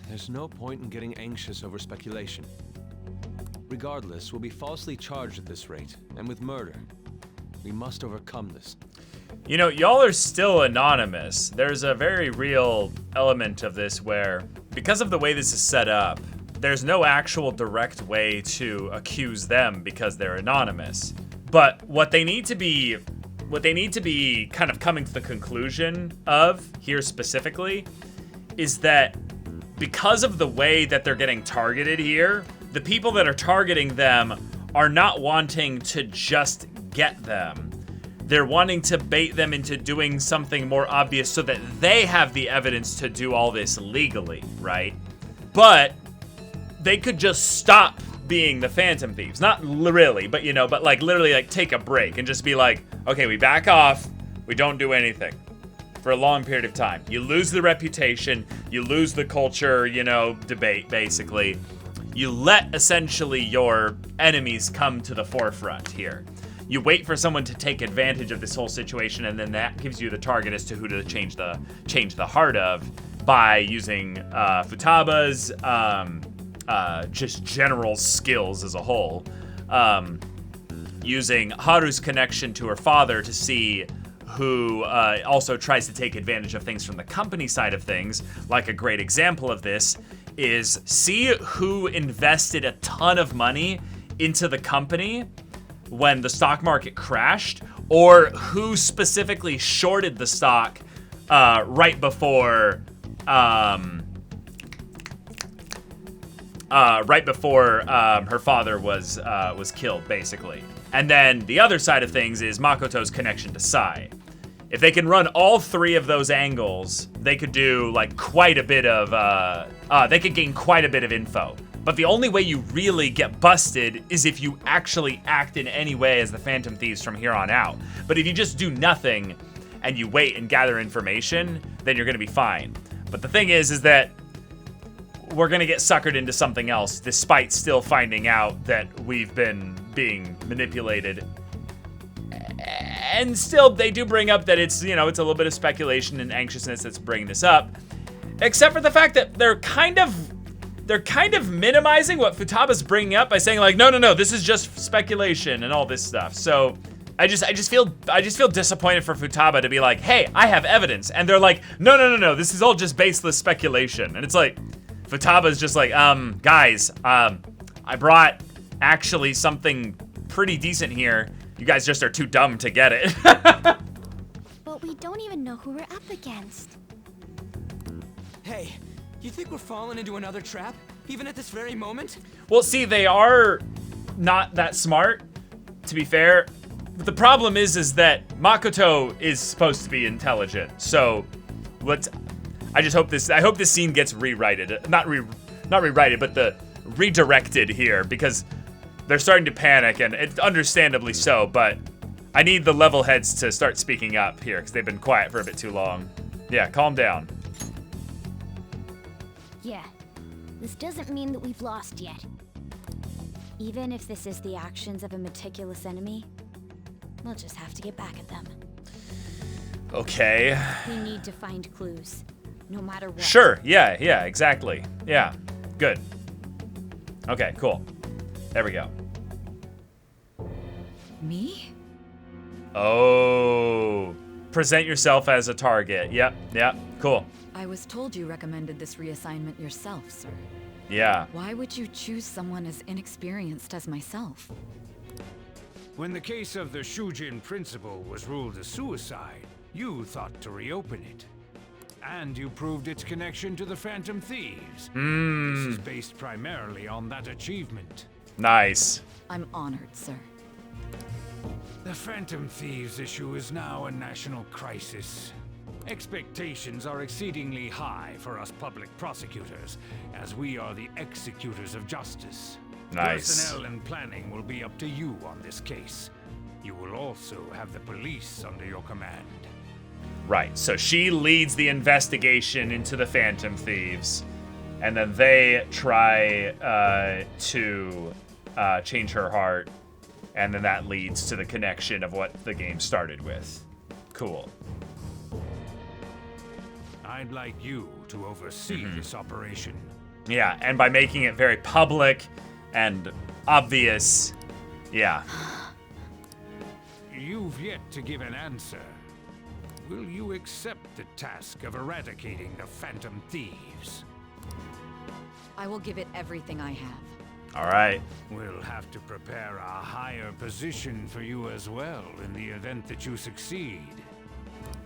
Speaker 15: There's no point in getting anxious over speculation. Regardless, we'll be falsely charged at this rate, and with murder. We must overcome this.
Speaker 1: You know, y'all are still anonymous. There's a very real element of this where, because of the way this is set up, there's no actual direct way to accuse them because they're anonymous. But what they need to be kind of coming to the conclusion of here specifically is that because of the way that they're getting targeted here, the people that are targeting them are not wanting to just get them. They're wanting to bait them into doing something more obvious so that they have the evidence to do all this legally, right? But they could just stop being the Phantom Thieves. Not really, but but like literally like take a break and just be like, okay, we back off, we don't do anything for a long period of time. You lose the reputation, you lose the culture, debate, basically. You let essentially your enemies come to the forefront here. You wait for someone to take advantage of this whole situation, and then that gives you the target as to who to change the heart of by using Futaba's just general skills as a whole, using Haru's connection to her father to see who also tries to take advantage of things from the company side of things. Like a great example of this is see who invested a ton of money into the company when the stock market crashed, or who specifically shorted the stock right before her father was killed, basically. And then the other side of things is Makoto's connection to Sai. If they can run all three of those angles, they could do like quite a bit of they could gain quite a bit of info. But the only way you really get busted is if you actually act in any way as the Phantom Thieves from here on out. But if you just do nothing and you wait and gather information, then you're gonna be fine. But the thing is that we're gonna get suckered into something else despite still finding out that we've been being manipulated. And still, they do bring up that it's, it's a little bit of speculation and anxiousness that's bringing this up. Except for the fact that they're kind of minimizing what Futaba's bringing up by saying like, no, this is just speculation and all this stuff. So I just feel disappointed for Futaba to be like, hey, I have evidence, and they're like, no, this is all just baseless speculation. And it's like, Futaba's just like, guys, I brought actually something pretty decent here. You guys just are too dumb to get it.
Speaker 2: But we don't even know who we're up against.
Speaker 3: Hey, you think we're falling into another trap, even at this very moment?
Speaker 1: Well, see, they are not that smart, to be fair. But the problem is that Makoto is supposed to be intelligent. So, I hope this scene gets rewrited. Not rewrited, but redirected here, because they're starting to panic, and it's understandably so, but I need the level heads to start speaking up here, because they've been quiet for a bit too long. Yeah, calm down.
Speaker 2: Yeah, this doesn't mean that we've lost yet. Even if this is the actions of a meticulous enemy, we'll just have to get back at them.
Speaker 1: Okay.
Speaker 2: We need to find clues, no matter what.
Speaker 1: Sure, yeah, exactly. Yeah, good. Okay, cool. There we go.
Speaker 13: Me?
Speaker 1: Oh, present yourself as a target. Yep, cool.
Speaker 9: I was told you recommended this reassignment yourself, sir.
Speaker 1: Yeah.
Speaker 9: Why would you choose someone as inexperienced as myself?
Speaker 16: When the case of the Shujin principal was ruled a suicide, you thought to reopen it. And you proved its connection to the Phantom Thieves. This is based primarily on that achievement.
Speaker 1: Nice.
Speaker 9: I'm honored, sir.
Speaker 16: The Phantom Thieves issue is now a national crisis. Expectations are exceedingly high for us public prosecutors, as we are the executors of justice.
Speaker 4: Nice.
Speaker 16: Personnel and planning will be up to you on this case. You will also have the police under your command.
Speaker 1: Right, so she leads the investigation into the Phantom Thieves, and then they try to change her heart, and then that leads to the connection of what the game started with. Cool.
Speaker 16: I'd like you to oversee this operation.
Speaker 1: Yeah, and by making it very public and obvious, yeah.
Speaker 16: You've yet to give an answer. Will you accept the task of eradicating the Phantom Thieves?
Speaker 9: I will give it everything I have.
Speaker 1: All right.
Speaker 16: We'll have to prepare a higher position for you as well in the event that you succeed.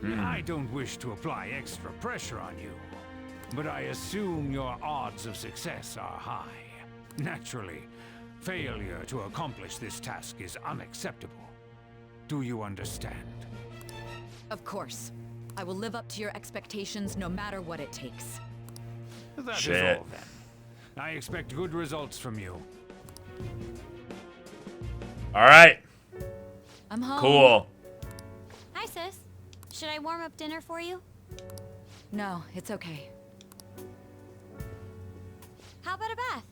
Speaker 16: I don't wish to apply extra pressure on you, but I assume your odds of success are high. Naturally, failure to accomplish this task is unacceptable. Do you understand?
Speaker 9: Of course. I will live up to your expectations no matter what it takes.
Speaker 16: That is
Speaker 1: Shit.
Speaker 16: all then. I expect good results from you.
Speaker 1: All right.
Speaker 2: I'm home.
Speaker 1: Cool.
Speaker 2: Hi, sis. Should I warm up dinner for you?
Speaker 9: No, it's okay.
Speaker 2: How about a bath?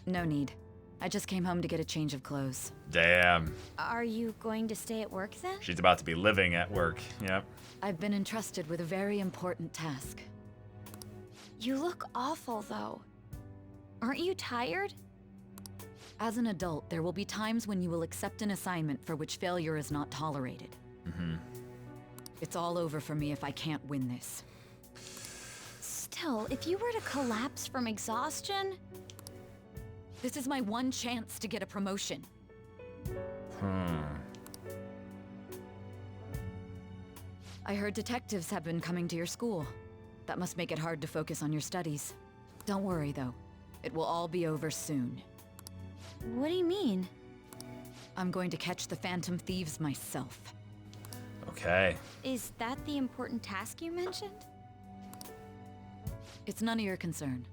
Speaker 9: No need. I just came home to get a change of clothes.
Speaker 1: Damn.
Speaker 2: Are you going to stay at work then?
Speaker 1: She's about to be living at work. Yep.
Speaker 9: I've been entrusted with a very important task.
Speaker 13: You look awful, though. Aren't you tired?
Speaker 9: As an adult, there will be times when you will accept an assignment for which failure is not tolerated. It's all over for me if I can't win this.
Speaker 13: Still, if you were to collapse from exhaustion...
Speaker 9: This is my one chance to get a promotion. I heard detectives have been coming to your school. That must make it hard to focus on your studies. Don't worry, though. It will all be over soon.
Speaker 13: What do you mean?
Speaker 9: I'm going to catch the Phantom Thieves myself.
Speaker 1: Okay.
Speaker 2: Is that the important task you mentioned?
Speaker 9: It's none of your concern.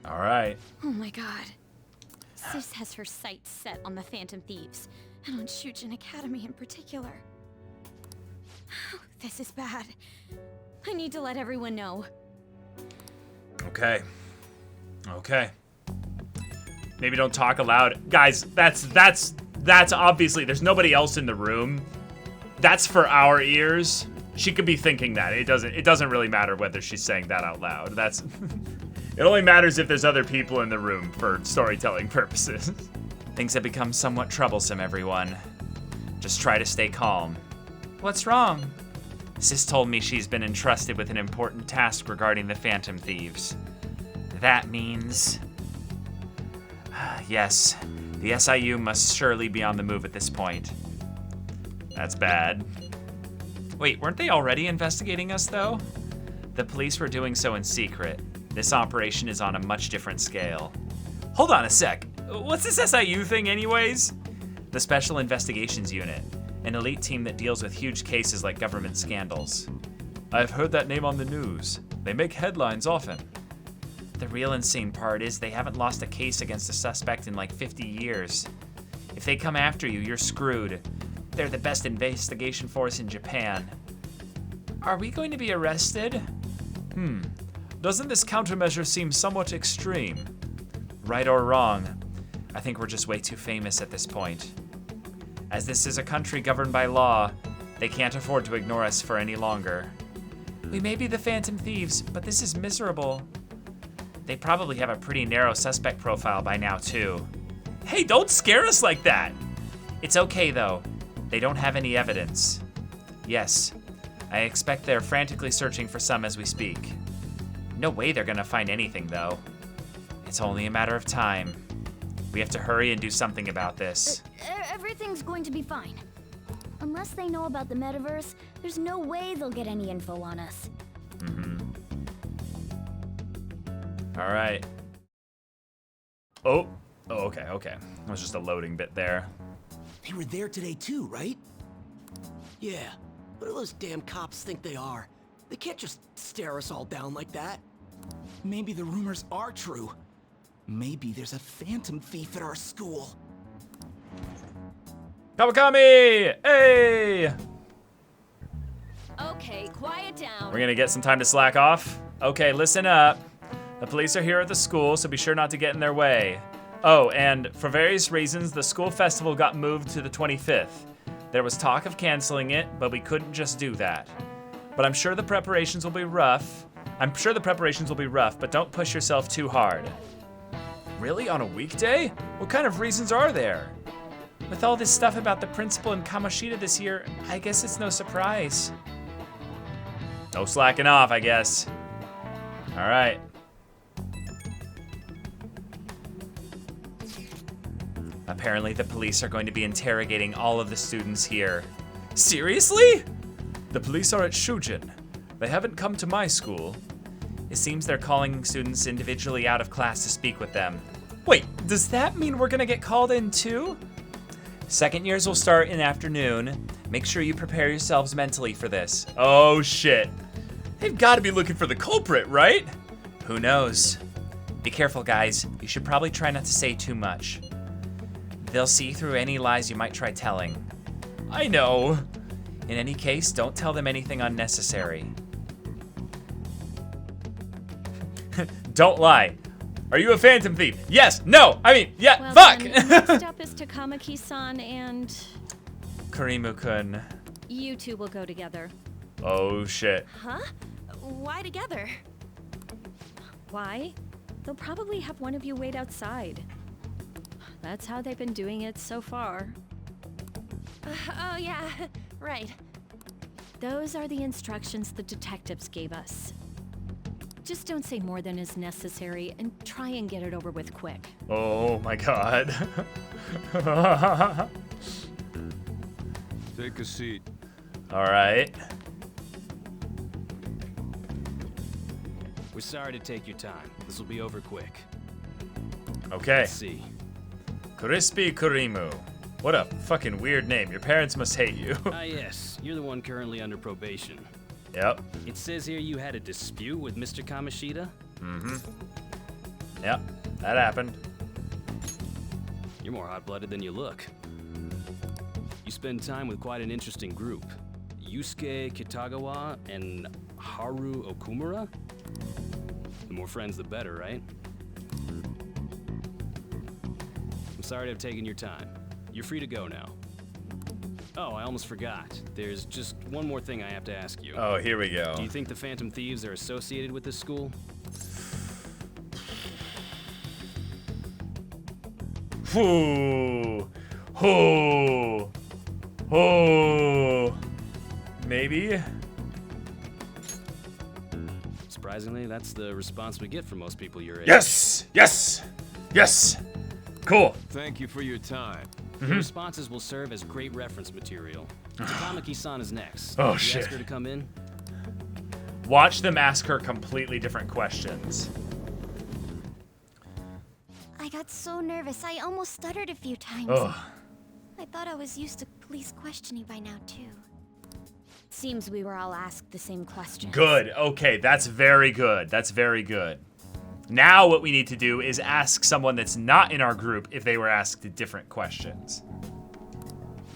Speaker 1: All right.
Speaker 2: Oh my god. Sis has her sights set on the Phantom Thieves, and on Shujin Academy in particular. This is bad. I need to let everyone know.
Speaker 1: Okay. Okay. Maybe don't talk aloud. Guys, that's obviously, there's nobody else in the room. That's for our ears. She could be thinking that. It doesn't really matter whether she's saying that out loud. That's it only matters if there's other people in the room for storytelling purposes. Things have become somewhat troublesome, everyone. Just try to stay calm. What's wrong? Sis told me she's been entrusted with an important task regarding the Phantom Thieves. That means... Yes, the SIU must surely be on the move at this point. That's bad. Wait, weren't they already investigating us, though? The police were doing so in secret. This operation is on a much different scale. Hold on a sec. What's this SIU thing, anyways? The Special Investigations Unit, an elite team that deals with huge cases like government scandals. I've heard that name on the news. They make headlines often. The real insane part is they haven't lost a case against a suspect in like 50 years. If they come after you, you're screwed. They're the best investigation force in Japan. Are we going to be arrested? Doesn't this countermeasure seem somewhat extreme? Right or wrong, I think we're just way too famous at this point. As this is a country governed by law, they can't afford to ignore us for any longer. We may be the Phantom Thieves, but this is miserable. They probably have a pretty narrow suspect profile by now, too. Hey, don't scare us like that! It's okay, though. They don't have any evidence. Yes, I expect they're frantically searching for some as we speak. No way they're gonna find anything, though. It's only a matter of time. We have to hurry and do something about this.
Speaker 2: Everything's going to be fine. Unless they know about the metaverse, there's no way they'll get any info on us.
Speaker 1: All right. Oh, okay. It was just a loading bit there.
Speaker 6: They were there today too, right?
Speaker 11: Yeah, what do those damn cops think they are? They can't just stare us all down like that.
Speaker 6: Maybe the rumors are true. Maybe there's a phantom thief at our school.
Speaker 1: Kawakami! Hey!
Speaker 13: Okay, quiet down.
Speaker 1: We're gonna get some time to slack off. Okay, listen up. The police are here at the school, so be sure not to get in their way. Oh, and for various reasons, the school festival got moved to the 25th. There was talk of canceling it, but we couldn't just do that. But I'm sure the preparations will be rough. But don't push yourself too hard. Really? On a weekday? What kind of reasons are there? With all this stuff about the principal and Kamoshida this year, I guess it's no surprise. No slacking off, I guess. All right. Apparently the police are going to be interrogating all of the students here. Seriously? The police are at Shujin. They haven't come to my school. It seems they're calling students individually out of class to speak with them. Wait, does that mean we're gonna get called in too? Second years will start in afternoon. Make sure you prepare yourselves mentally for this. Oh shit. They've gotta be looking for the culprit, right? Who knows? Be careful, guys. You should probably try not to say too much. They'll see through any lies you might try telling. I know. In any case, don't tell them anything unnecessary. Don't lie. Are you a phantom thief? Yes, no, I mean, yeah,
Speaker 13: Well,
Speaker 1: fuck!
Speaker 13: Then, next up is Takamaki-san and...
Speaker 1: Kurimu-kun.
Speaker 13: You two will go together.
Speaker 1: Oh shit.
Speaker 14: Huh? Why together?
Speaker 13: Why? They'll probably have one of you wait outside. That's how they've been doing it so far.
Speaker 14: Oh yeah, right.
Speaker 13: Those are the instructions the detectives gave us. Just don't say more than is necessary and try and get it over with quick.
Speaker 1: Oh my god.
Speaker 15: Take a seat.
Speaker 1: All right.
Speaker 17: We're sorry to take your time. This will be over quick.
Speaker 1: Okay.
Speaker 17: Let's see.
Speaker 1: Crispy Kurimu. What a fucking weird name. Your parents must hate you.
Speaker 17: Ah, yes. You're the one currently under probation.
Speaker 1: Yep.
Speaker 17: It says here you had a dispute with Mr. Kamoshida?
Speaker 1: Mm-hmm. Yep, that happened.
Speaker 17: You're more hot-blooded than you look. You spend time with quite an interesting group. Yusuke Kitagawa and Haru Okumura? The more friends, the better, right? I'm sorry to have taken your time. You're free to go now. Oh, I almost forgot. There's just one more thing I have to ask you.
Speaker 1: Oh, here we go.
Speaker 17: Do you think the Phantom Thieves are associated with this school?
Speaker 1: Ooh. Oh. Oh. Maybe?
Speaker 17: Surprisingly, that's the response we get from most people your age.
Speaker 1: Yes! Yes! Yes! Cool.
Speaker 15: Thank you for your time.
Speaker 17: The responses will serve as great reference material. Takamaki-san is next.
Speaker 1: Oh,
Speaker 17: Did you
Speaker 1: shit.
Speaker 17: ask her to come in?
Speaker 1: Watch them ask her completely different questions.
Speaker 2: I got so nervous, I almost stuttered a few times.
Speaker 1: Ugh.
Speaker 2: I thought I was used to police questioning by now, too.
Speaker 13: Seems we were all asked the same question.
Speaker 1: Good. Okay, that's very good. That's very good. Now what we need to do is ask someone that's not in our group if they were asked different questions.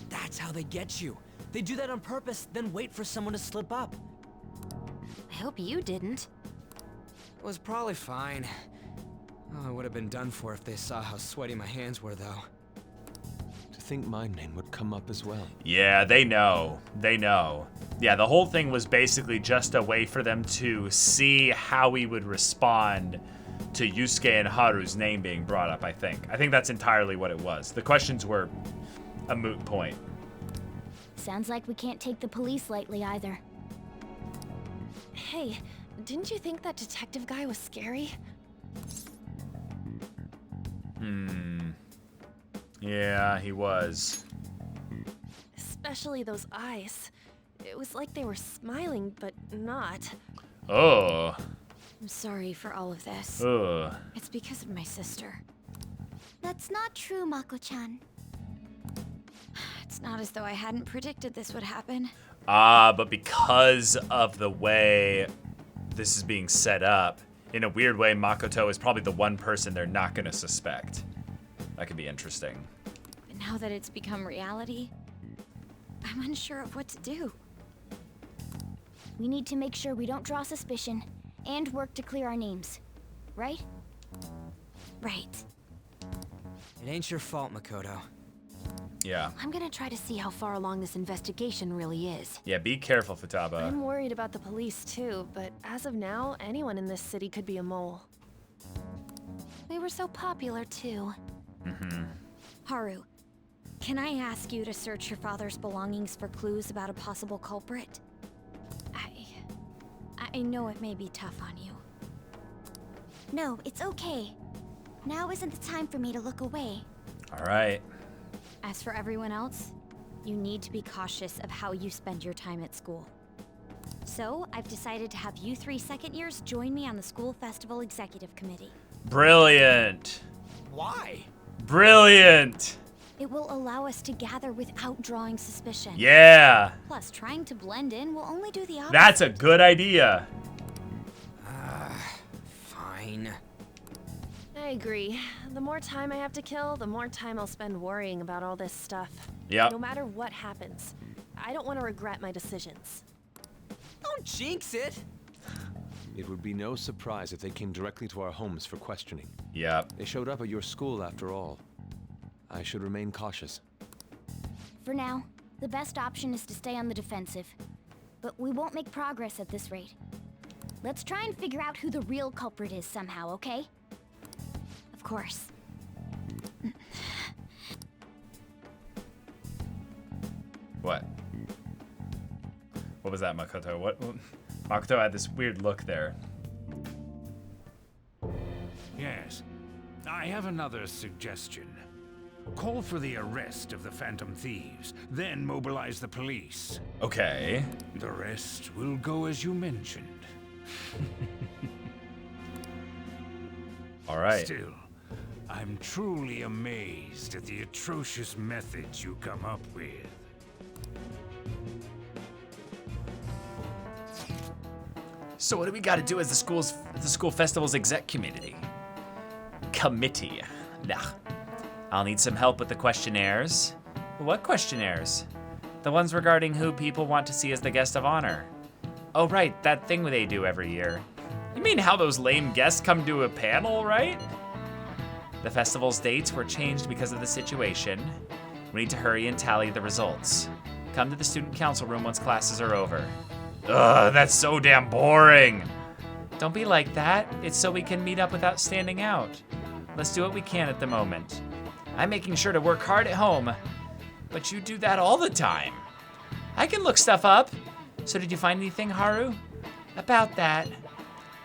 Speaker 3: That's how they get you. They do that on purpose, then wait for someone to slip up.
Speaker 10: I hope you didn't.
Speaker 3: It was probably fine. Oh, I would have been done for if they saw how sweaty my hands were, though.
Speaker 15: To think my name would come up as well.
Speaker 1: Yeah, they know. They know. Yeah, the whole thing was basically just a way for them to see how we would respond to Yusuke and Haru's name being brought up, I think. I think that's entirely what it was. The questions were a moot point.
Speaker 13: Sounds like we can't take the police lightly either.
Speaker 14: Hey, didn't you think that detective guy was scary?
Speaker 1: Yeah, he was.
Speaker 14: Especially those eyes. It was like they were smiling, but not.
Speaker 1: Oh.
Speaker 13: I'm sorry for all of this.
Speaker 1: Ugh.
Speaker 13: It's because of my sister.
Speaker 2: That's not true, Mako-chan. It's not as though I hadn't predicted this would happen.
Speaker 1: But because of the way this is being set up, in a weird way, Makoto is probably the one person they're not gonna suspect. That could be interesting.
Speaker 2: But now that it's become reality, I'm unsure of what to do. We need to make sure we don't draw suspicion and work to clear our names. Right? Right.
Speaker 3: It ain't your fault, Makoto.
Speaker 1: Yeah.
Speaker 10: I'm gonna try to see how far along this investigation really is.
Speaker 1: Yeah, be careful, Futaba.
Speaker 14: I'm worried about the police too, but as of now, anyone in this city could be a mole.
Speaker 10: They were so popular too.
Speaker 2: Haru, can I ask you to search your father's belongings for clues about a possible culprit? I know it may be tough on you. No, it's okay. Now isn't the time for me to look away.
Speaker 1: All right.
Speaker 2: As for everyone else, you need to be cautious of how you spend your time at school. So, I've decided to have you 3 second years join me on the school festival executive committee.
Speaker 1: Brilliant.
Speaker 3: Why?
Speaker 1: Brilliant.
Speaker 2: It will allow us to gather without drawing suspicion.
Speaker 1: Yeah.
Speaker 2: Plus, trying to blend in will only do the opposite.
Speaker 1: That's a good idea.
Speaker 3: Fine.
Speaker 14: I agree. The more time I have to kill, the more time I'll spend worrying about all this stuff.
Speaker 1: Yep.
Speaker 14: No matter what happens, I don't want to regret my decisions.
Speaker 3: Don't jinx it!
Speaker 15: It would be no surprise if they came directly to our homes for questioning.
Speaker 1: Yep.
Speaker 15: They showed up at your school after all. I should remain cautious.
Speaker 2: For now, the best option is to stay on the defensive. But we won't make progress at this rate. Let's try and figure out who the real culprit is somehow, okay? Of course.
Speaker 1: What? What was that, Makoto? What? Makoto had this weird look there.
Speaker 16: Yes. I have another suggestion. Call for the arrest of the Phantom Thieves, then mobilize the police.
Speaker 1: Okay.
Speaker 16: The rest will go as you mentioned.
Speaker 1: All right.
Speaker 16: Still, I'm truly amazed at the atrocious methods you come up with.
Speaker 1: So what do we got to do as the school festival's exec committee? Nah. I'll need some help with the questionnaires. What questionnaires? The ones regarding who people want to see as the guest of honor. Oh right, that thing they do every year. You mean how those lame guests come to a panel, right? The festival's dates were changed because of the situation. We need to hurry and tally the results. Come to the student council room once classes are over. Ugh, that's so damn boring. Don't be like that. It's so we can meet up without standing out. Let's do what we can at the moment. I'm making sure to work hard at home, but you do that all the time. I can look stuff up. So did you find anything, Haru? About that?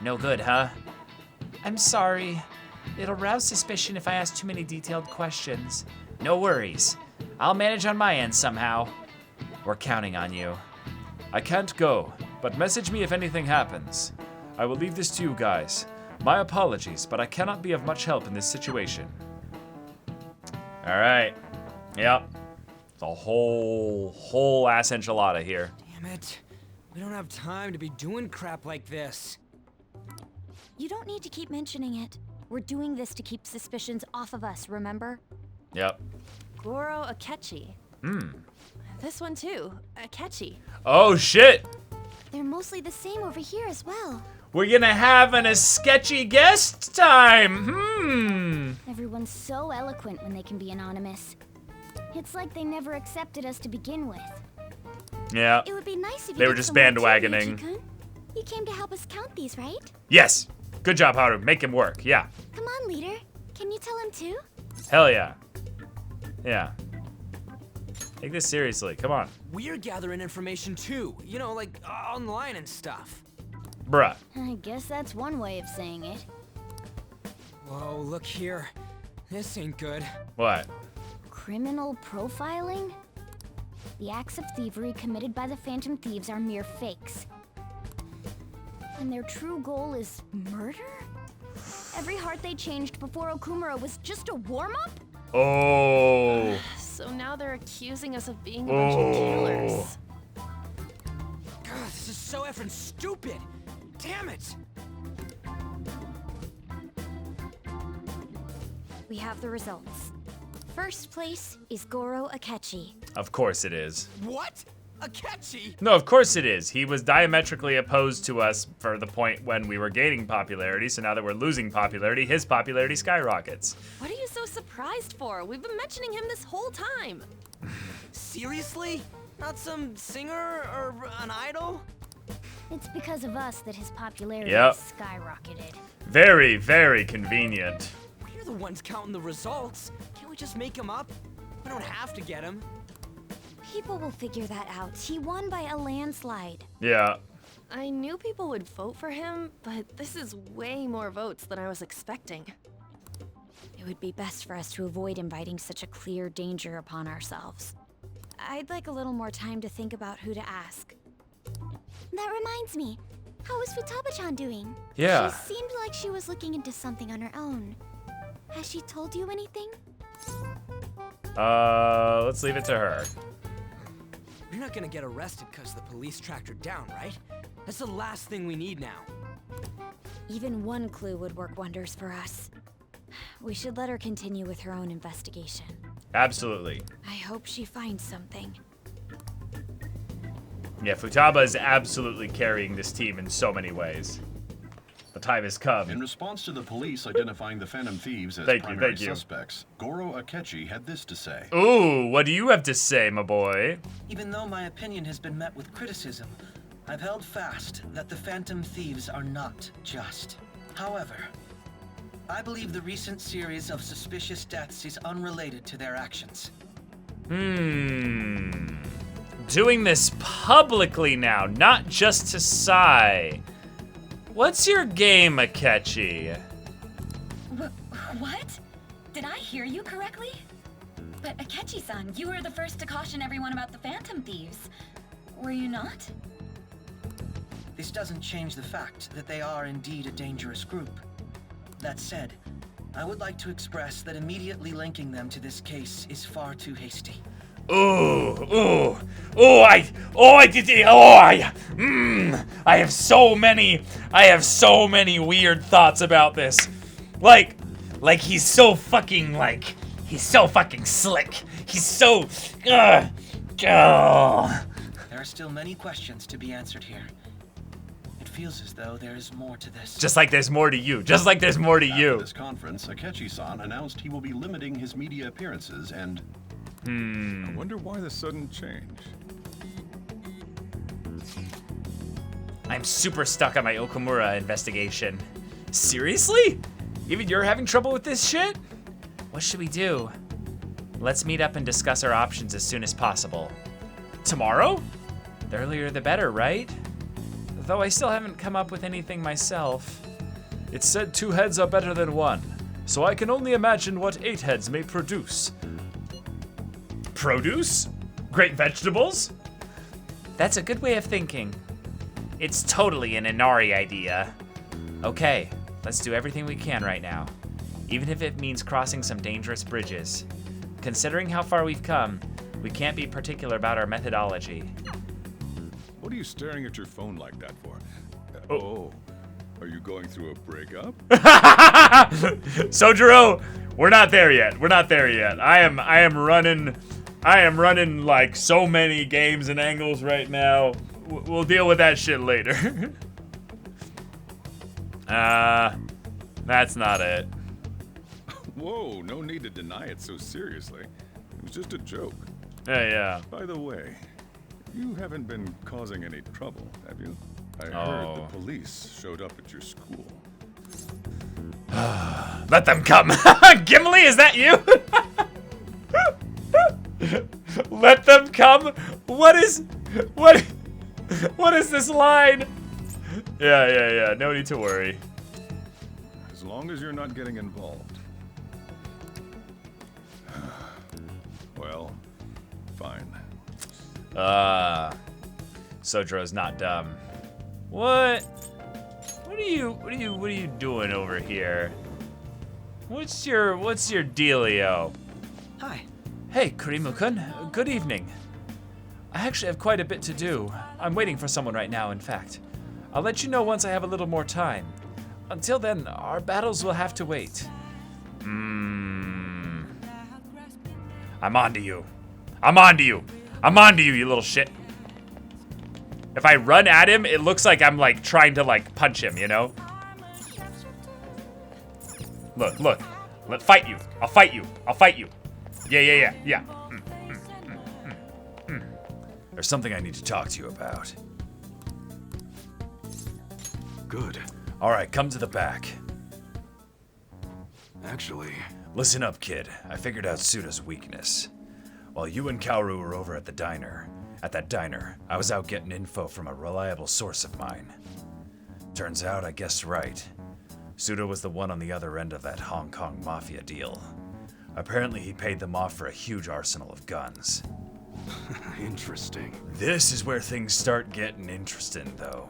Speaker 1: No good, huh? I'm sorry. It'll rouse suspicion if I ask too many detailed questions. No worries. I'll manage on my end somehow. We're counting on you.
Speaker 4: I can't go, but message me if anything happens. I will leave this to you guys. My apologies, but I cannot be of much help in this situation.
Speaker 1: All right. Yep. It's a whole ass enchilada here.
Speaker 3: Damn it. We don't have time to be doing crap like this.
Speaker 2: You don't need to keep mentioning it. We're doing this to keep suspicions off of us, remember?
Speaker 1: Yep.
Speaker 14: Goro Akechi. This one too. Akechi.
Speaker 1: Oh shit!
Speaker 2: They're mostly the same over here as well.
Speaker 1: We're gonna have a sketchy guest time.
Speaker 2: Everyone's so eloquent when they can be anonymous. It's like they never accepted us to begin with.
Speaker 1: Yeah.
Speaker 2: It would be nice if
Speaker 1: they
Speaker 2: you
Speaker 1: were
Speaker 2: did
Speaker 1: just
Speaker 2: some more too,
Speaker 1: bandwagoning.
Speaker 2: Yuji-kun. You came to help us count these, right?
Speaker 1: Yes. Good job, Haru. Make him work. Yeah.
Speaker 2: Come on, leader. Can you tell him too?
Speaker 1: Hell yeah. Yeah. Take this seriously. Come on.
Speaker 3: We're gathering information too. You know, like online and stuff.
Speaker 1: Bruh.
Speaker 2: I guess that's one way of saying it.
Speaker 3: Whoa, look here. This ain't good.
Speaker 1: What?
Speaker 2: Criminal profiling? The acts of thievery committed by the Phantom Thieves are mere fakes. And their true goal is murder? Every heart they changed before Okumura was just a warm-up?
Speaker 1: Oh.
Speaker 14: So now they're accusing us of being a bunch of killers.
Speaker 3: God, this is so effing stupid. Damn it.
Speaker 2: We have the results. First place is Goro Akechi.
Speaker 1: Of course it is.
Speaker 3: What? Akechi?
Speaker 1: No, of course it is. He was diametrically opposed to us for the point when we were gaining popularity, so now that we're losing popularity, his popularity skyrockets.
Speaker 14: What are you so surprised for? We've been mentioning him this whole time.
Speaker 3: Seriously? Not some singer or an idol?
Speaker 8: It's because of us that his popularity
Speaker 1: Yep.
Speaker 8: skyrocketed.
Speaker 1: Very, very convenient.
Speaker 3: We're the ones counting the results. Can't we just make him up? We don't have to get him.
Speaker 2: People will figure that out. He won by a landslide.
Speaker 1: Yeah.
Speaker 14: I knew people would vote for him, but this is way more votes than I was expecting.
Speaker 2: It would be best for us to avoid inviting such a clear danger upon ourselves. I'd like a little more time to think about who to ask. That reminds me. How is Futaba-chan doing?
Speaker 1: Yeah.
Speaker 2: She seemed like she was looking into something on her own. Has she told you anything?
Speaker 1: Let's leave it to her.
Speaker 3: You're not gonna get arrested because the police tracked her down, right? That's the last thing we need now.
Speaker 2: Even one clue would work wonders for us. We should let her continue with her own investigation.
Speaker 1: Absolutely.
Speaker 2: I hope she finds something.
Speaker 1: Yeah, Futaba is absolutely carrying this team in so many ways. The time has come.
Speaker 18: In response to the police identifying the Phantom Thieves as
Speaker 1: Thank
Speaker 18: primary
Speaker 1: you.
Speaker 18: suspects, Goro Akechi had this to say.
Speaker 1: Ooh, what do you have to say, my boy?
Speaker 19: Even though my opinion has been met with criticism, I've held fast that the Phantom Thieves are not just. However, I believe the recent series of suspicious deaths is unrelated to their actions.
Speaker 1: Doing this publicly now, not just to sigh. What's your game, Akechi?
Speaker 9: What? Did I hear you correctly? But Akechi-san, you were the first to caution everyone about the Phantom Thieves. Were you not?
Speaker 19: This doesn't change the fact that they are indeed a dangerous group. That said, I would like to express that immediately linking them to this case is far too hasty.
Speaker 1: I have so many weird thoughts about this. Like he's so fucking slick. He's so,
Speaker 19: There are still many questions to be answered here. It feels as though there is more to this.
Speaker 1: Just like there's more to you. Just like there's more to you.
Speaker 18: After this conference, Akechi-san announced he will be limiting his media appearances and...
Speaker 20: I wonder why the sudden change.
Speaker 1: I'm super stuck on my Okamura investigation. Seriously? Even you're having trouble with this shit? What should we do? Let's meet up and discuss our options as soon as possible. Tomorrow? The earlier the better, right? Though I still haven't come up with anything myself.
Speaker 4: It's said 2 heads are better than 1, so I can only imagine what 8 heads may produce.
Speaker 1: Produce? Great vegetables? That's a good way of thinking. It's totally an Inari idea. Okay, let's do everything we can right now, even if it means crossing some dangerous bridges. Considering how far we've come, we can't be particular about our methodology.
Speaker 20: What are you staring at your phone like that for? Are you going through a breakup?
Speaker 1: Sojiro, we're not there yet. I am running like so many games and angles right now. We'll deal with that shit later. That's not it.
Speaker 20: Whoa, no need to deny it so seriously. It was just a joke.
Speaker 1: Yeah.
Speaker 20: By the way, you haven't been causing any trouble, have you? I heard the police showed up at your school.
Speaker 1: Let them come. Gimli, is that you? Let them come? What is this line? Yeah. No need to worry.
Speaker 20: As long as you're not getting involved. Well, fine.
Speaker 1: Sojiro's not dumb. What are you doing over here? What's your dealio?
Speaker 19: Hi,
Speaker 1: Hey, Kurimu-kun. Good evening. I actually have quite a bit to do. I'm waiting for someone right now, in fact. I'll let you know once I have a little more time. Until then, our battles will have to wait.
Speaker 4: I'm onto you. I'm onto you. I'm onto you, you little shit.
Speaker 1: If I run at him, it looks like I'm like trying to like punch him, you know? Look, look. Let's fight you. I'll fight you. I'll fight you. Yeah.
Speaker 4: There's something I need to talk to you about.
Speaker 20: Good.
Speaker 4: All right, come to the back.
Speaker 20: Actually...
Speaker 4: Listen up, kid. I figured out Suda's weakness. While you and Kaoru were over at that diner, I was out getting info from a reliable source of mine. Turns out I guessed right. Suda was the one on the other end of that Hong Kong mafia deal. Apparently he paid them off for a huge arsenal of guns.
Speaker 20: Interesting.
Speaker 4: This is where things start getting interesting, though.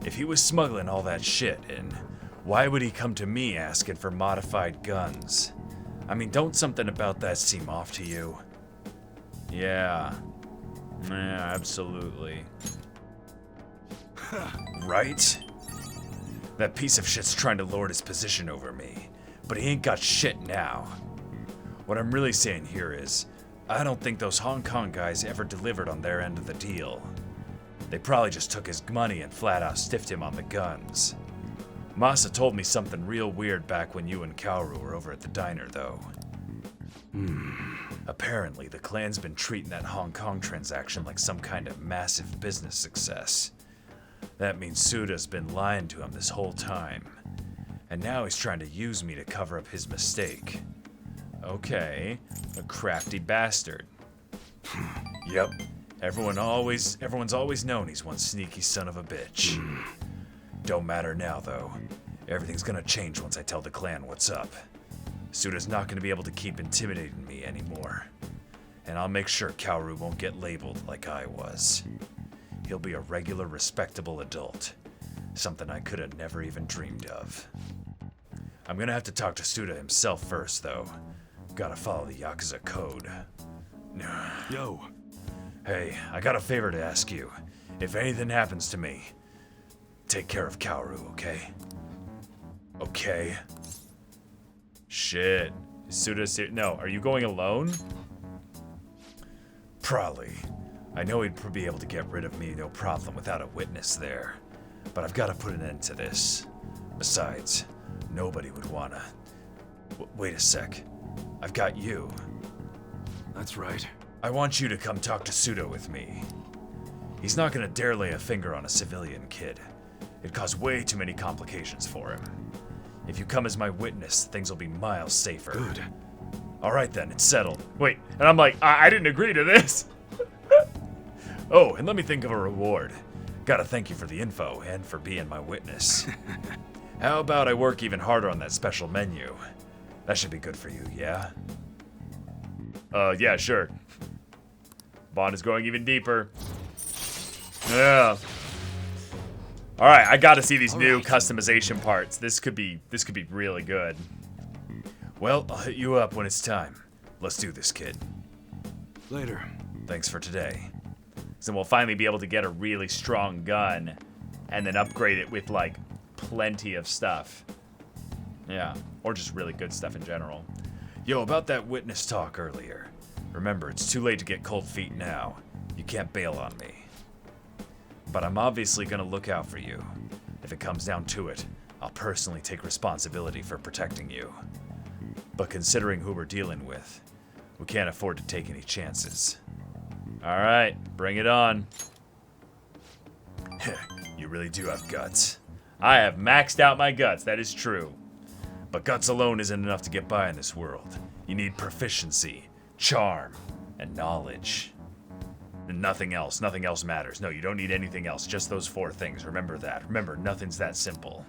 Speaker 4: If he was smuggling all that shit in, why would he come to me asking for modified guns? I mean, don't something about that seem off to you?
Speaker 1: Yeah, absolutely.
Speaker 4: Right? That piece of shit's trying to lord his position over me, but he ain't got shit now. What I'm really saying here is, I don't think those Hong Kong guys ever delivered on their end of the deal. They probably just took his money and flat out stiffed him on the guns. Masa told me something real weird back when you and Kaoru were over at the diner, though. Apparently, the clan's been treating that Hong Kong transaction like some kind of massive business success. That means Suda's been lying to him this whole time. And now he's trying to use me to cover up his mistake.
Speaker 1: Okay, a crafty bastard.
Speaker 4: Yep. Everyone's always known he's one sneaky son of a bitch. Don't matter now, though. Everything's gonna change once I tell the clan what's up. Suda's not gonna be able to keep intimidating me anymore. And I'll make sure Kaoru won't get labeled like I was. He'll be a regular, respectable adult. Something I could have never even dreamed of. I'm gonna have to talk to Suda himself first, though. Gotta follow the Yakuza code.
Speaker 20: Yo.
Speaker 4: Hey, I got a favor to ask you. If anything happens to me, take care of Kaoru, okay? Okay.
Speaker 1: Shit. Suda's here. No, are you going alone?
Speaker 4: Probably. I know he'd be able to get rid of me no problem without a witness there. But I've got to put an end to this. Besides, nobody would wanna... wait a sec. I've got you.
Speaker 20: That's right.
Speaker 4: I want you to come talk to Suda with me. He's not gonna dare lay a finger on a civilian kid. It'd cause way too many complications for him. If you come as my witness, things will be miles safer.
Speaker 20: Good.
Speaker 4: Alright then, it's settled.
Speaker 1: Wait, and I'm like, I didn't agree to this.
Speaker 4: Oh, and let me think of a reward. Gotta thank you for the info and for being my witness. How about I work even harder on that special menu? That should be good for you, yeah?
Speaker 1: Yeah, sure. Bond is going even deeper. Yeah. All right, I got to see these new customization parts. This could be really good.
Speaker 4: Well, I'll hit you up when it's time. Let's do this, kid.
Speaker 20: Later.
Speaker 4: Thanks for today.
Speaker 1: So we'll finally be able to get a really strong gun and then upgrade it with like plenty of stuff. Yeah, or just really good stuff in general.
Speaker 4: Yo, about that witness talk earlier. Remember, it's too late to get cold feet now. You can't bail on me. But I'm obviously gonna look out for you. If it comes down to it, I'll personally take responsibility for protecting you. But considering who we're dealing with, we can't afford to take any chances.
Speaker 1: All right, bring it on.
Speaker 4: You really do have guts.
Speaker 1: I have maxed out my guts, that is true.
Speaker 4: But guts alone isn't enough to get by in this world. You need proficiency, charm, and knowledge. And nothing else matters. No, you don't need anything else, just those 4 things. Remember that. Remember, nothing's that simple.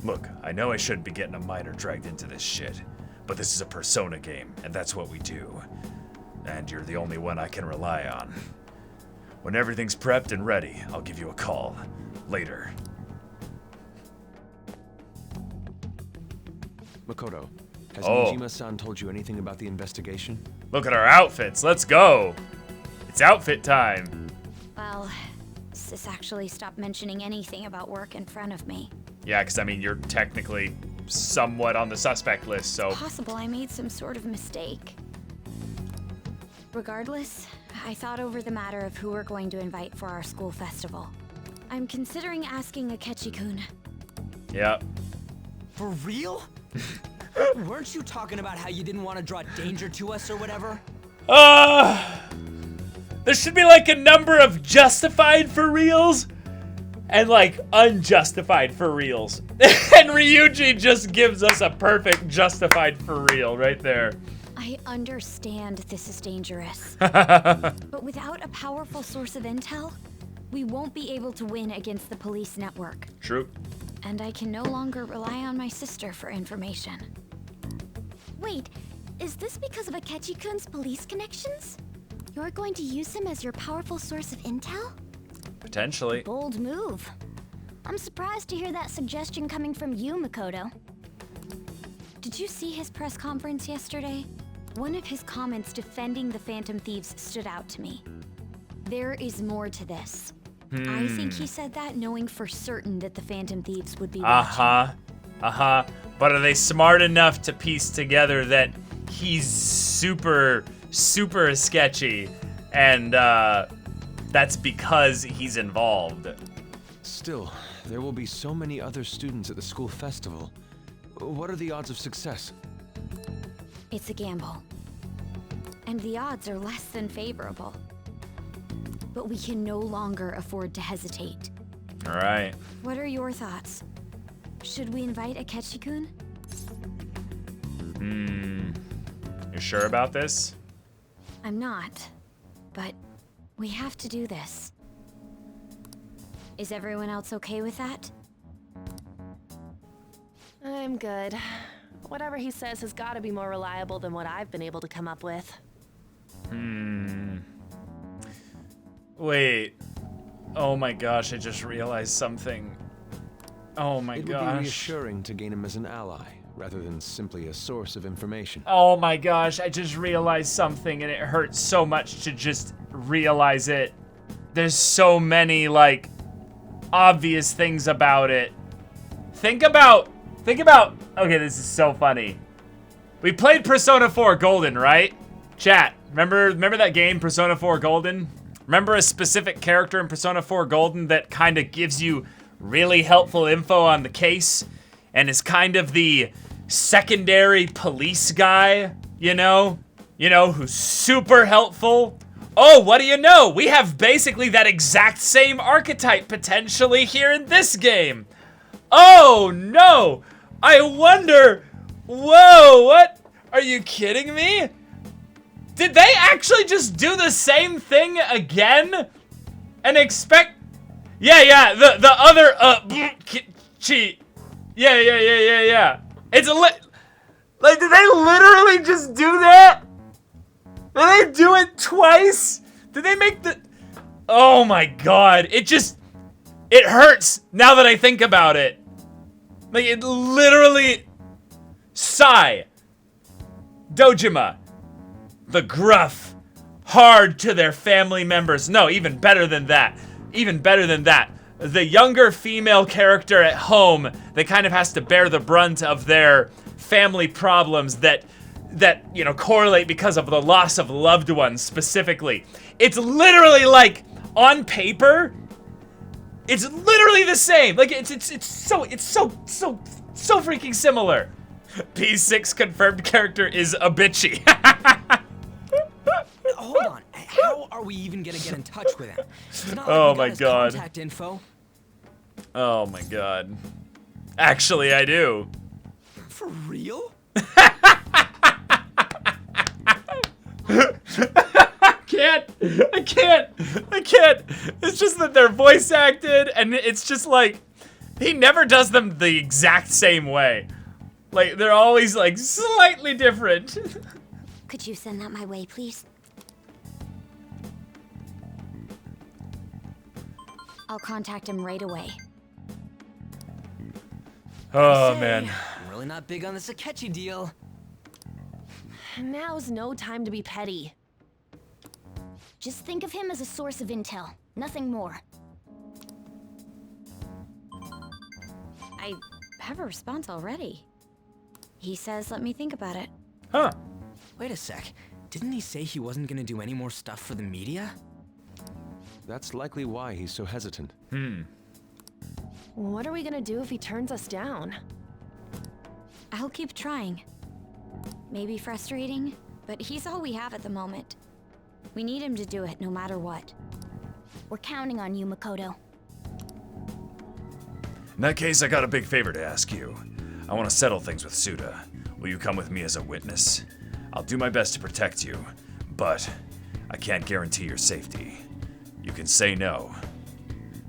Speaker 4: Look, I know I shouldn't be getting a minor dragged into this shit, but this is a Persona game, and that's what we do. And you're the only one I can rely on. When everything's prepped and ready, I'll give you a call. Later.
Speaker 15: Makoto, Has Nijima-san told you anything about the investigation?
Speaker 1: Look at our outfits. Let's go. It's outfit time.
Speaker 2: Well, Sis actually stopped mentioning anything about work in front of me.
Speaker 1: Yeah, because I mean, you're technically somewhat on the suspect list, so.
Speaker 2: Possible I made some sort of mistake. Regardless, I thought over the matter of who we're going to invite for our school festival. I'm considering asking Akechi-kun.
Speaker 1: Yep.
Speaker 3: For real? Weren't you talking about how you didn't want to draw danger to us or whatever?
Speaker 1: There should be like a number of justified for reals and like unjustified for reals. And Ryuji just gives us a perfect justified for real right there.
Speaker 2: I understand this is dangerous. But without a powerful source of intel, we won't be able to win against the police network.
Speaker 1: True.
Speaker 2: And I can no longer rely on my sister for information. Wait, is this because of Akechi-kun's police connections? You're going to use him as your powerful source of intel?
Speaker 1: Potentially.
Speaker 2: Bold move. I'm surprised to hear that suggestion coming from you, Makoto. Did you see his press conference yesterday? One of his comments defending the Phantom Thieves stood out to me. There is more to this. I think he said that knowing for certain that the Phantom Thieves would be watching.
Speaker 1: But are they smart enough to piece together that he's super sketchy and that's because he's involved?
Speaker 15: Still, there will be so many other students at the school festival. What are the odds of success?
Speaker 2: It's a gamble. And the odds are less than favorable. But we can no longer afford to hesitate.
Speaker 1: All right.
Speaker 2: What are your thoughts? Should we invite Akechi-kun?
Speaker 1: You sure about this?
Speaker 2: I'm not. But we have to do this. Is everyone else okay with that?
Speaker 14: I'm good. Whatever he says has got to be more reliable than what I've been able to come up with.
Speaker 1: Wait. Oh my gosh, I just realized something. Oh my gosh.
Speaker 15: It would be reassuring to gain him as an ally, rather than simply a source of information.
Speaker 1: Oh my gosh, I just realized something and it hurts so much to just realize it. There's so many, like, obvious things about it. Think about, okay, this is so funny. We played Persona 4 Golden, right? Chat, remember that game, Persona 4 Golden? Remember a specific character in Persona 4 Golden that kind of gives you really helpful info on the case and is kind of the secondary police guy, you know, who's super helpful? Oh, what do you know? We have basically that exact same archetype potentially here in this game. Oh no, I wonder, whoa, what? Are you kidding me? Did they actually just do the same thing again? And expect, yeah, the other, cheat. Yeah. It's like, did they literally just do that? Did they do it twice? Did they make the, oh my god, it hurts now that I think about it. Like, it literally, Sai, Dojima, the Gruff, hard to their family members. No, even better than that. The younger female character at home that kind of has to bear the brunt of their family problems that correlate because of the loss of loved ones specifically. It's literally like, on paper, it's literally the same. Like, it's so freaking similar. P6 confirmed character is a bitchy.
Speaker 3: Hold on. How are we even gonna get in touch with him? It's not like
Speaker 1: Oh
Speaker 3: we got
Speaker 1: my
Speaker 3: his
Speaker 1: god.
Speaker 3: Contact info.
Speaker 1: Oh my god. Actually, I do.
Speaker 3: For real?
Speaker 1: I can't. It's just that they're voice acted, and it's just like, he never does them the exact same way. Like, they're always like slightly different.
Speaker 2: Could you send that my way, please? I'll contact him right away.
Speaker 1: Oh man.
Speaker 3: I'm really not big on this Akechi deal.
Speaker 14: Now's no time to be petty.
Speaker 2: Just think of him as a source of intel, nothing more.
Speaker 9: I have a response already. He says, let me think about it.
Speaker 1: Huh.
Speaker 3: Wait a sec. Didn't he say he wasn't gonna do any more stuff for the media?
Speaker 15: That's likely why he's so hesitant.
Speaker 14: What are we gonna do if he turns us down?
Speaker 9: I'll keep trying. Maybe frustrating, but he's all we have at the moment. We need him to do it no matter what.
Speaker 2: We're counting on you, Makoto.
Speaker 4: In that case, I got a big favor to ask you. I want to settle things with Suda. Will you come with me as a witness? I'll do my best to protect you, but I can't guarantee your safety. You can say no.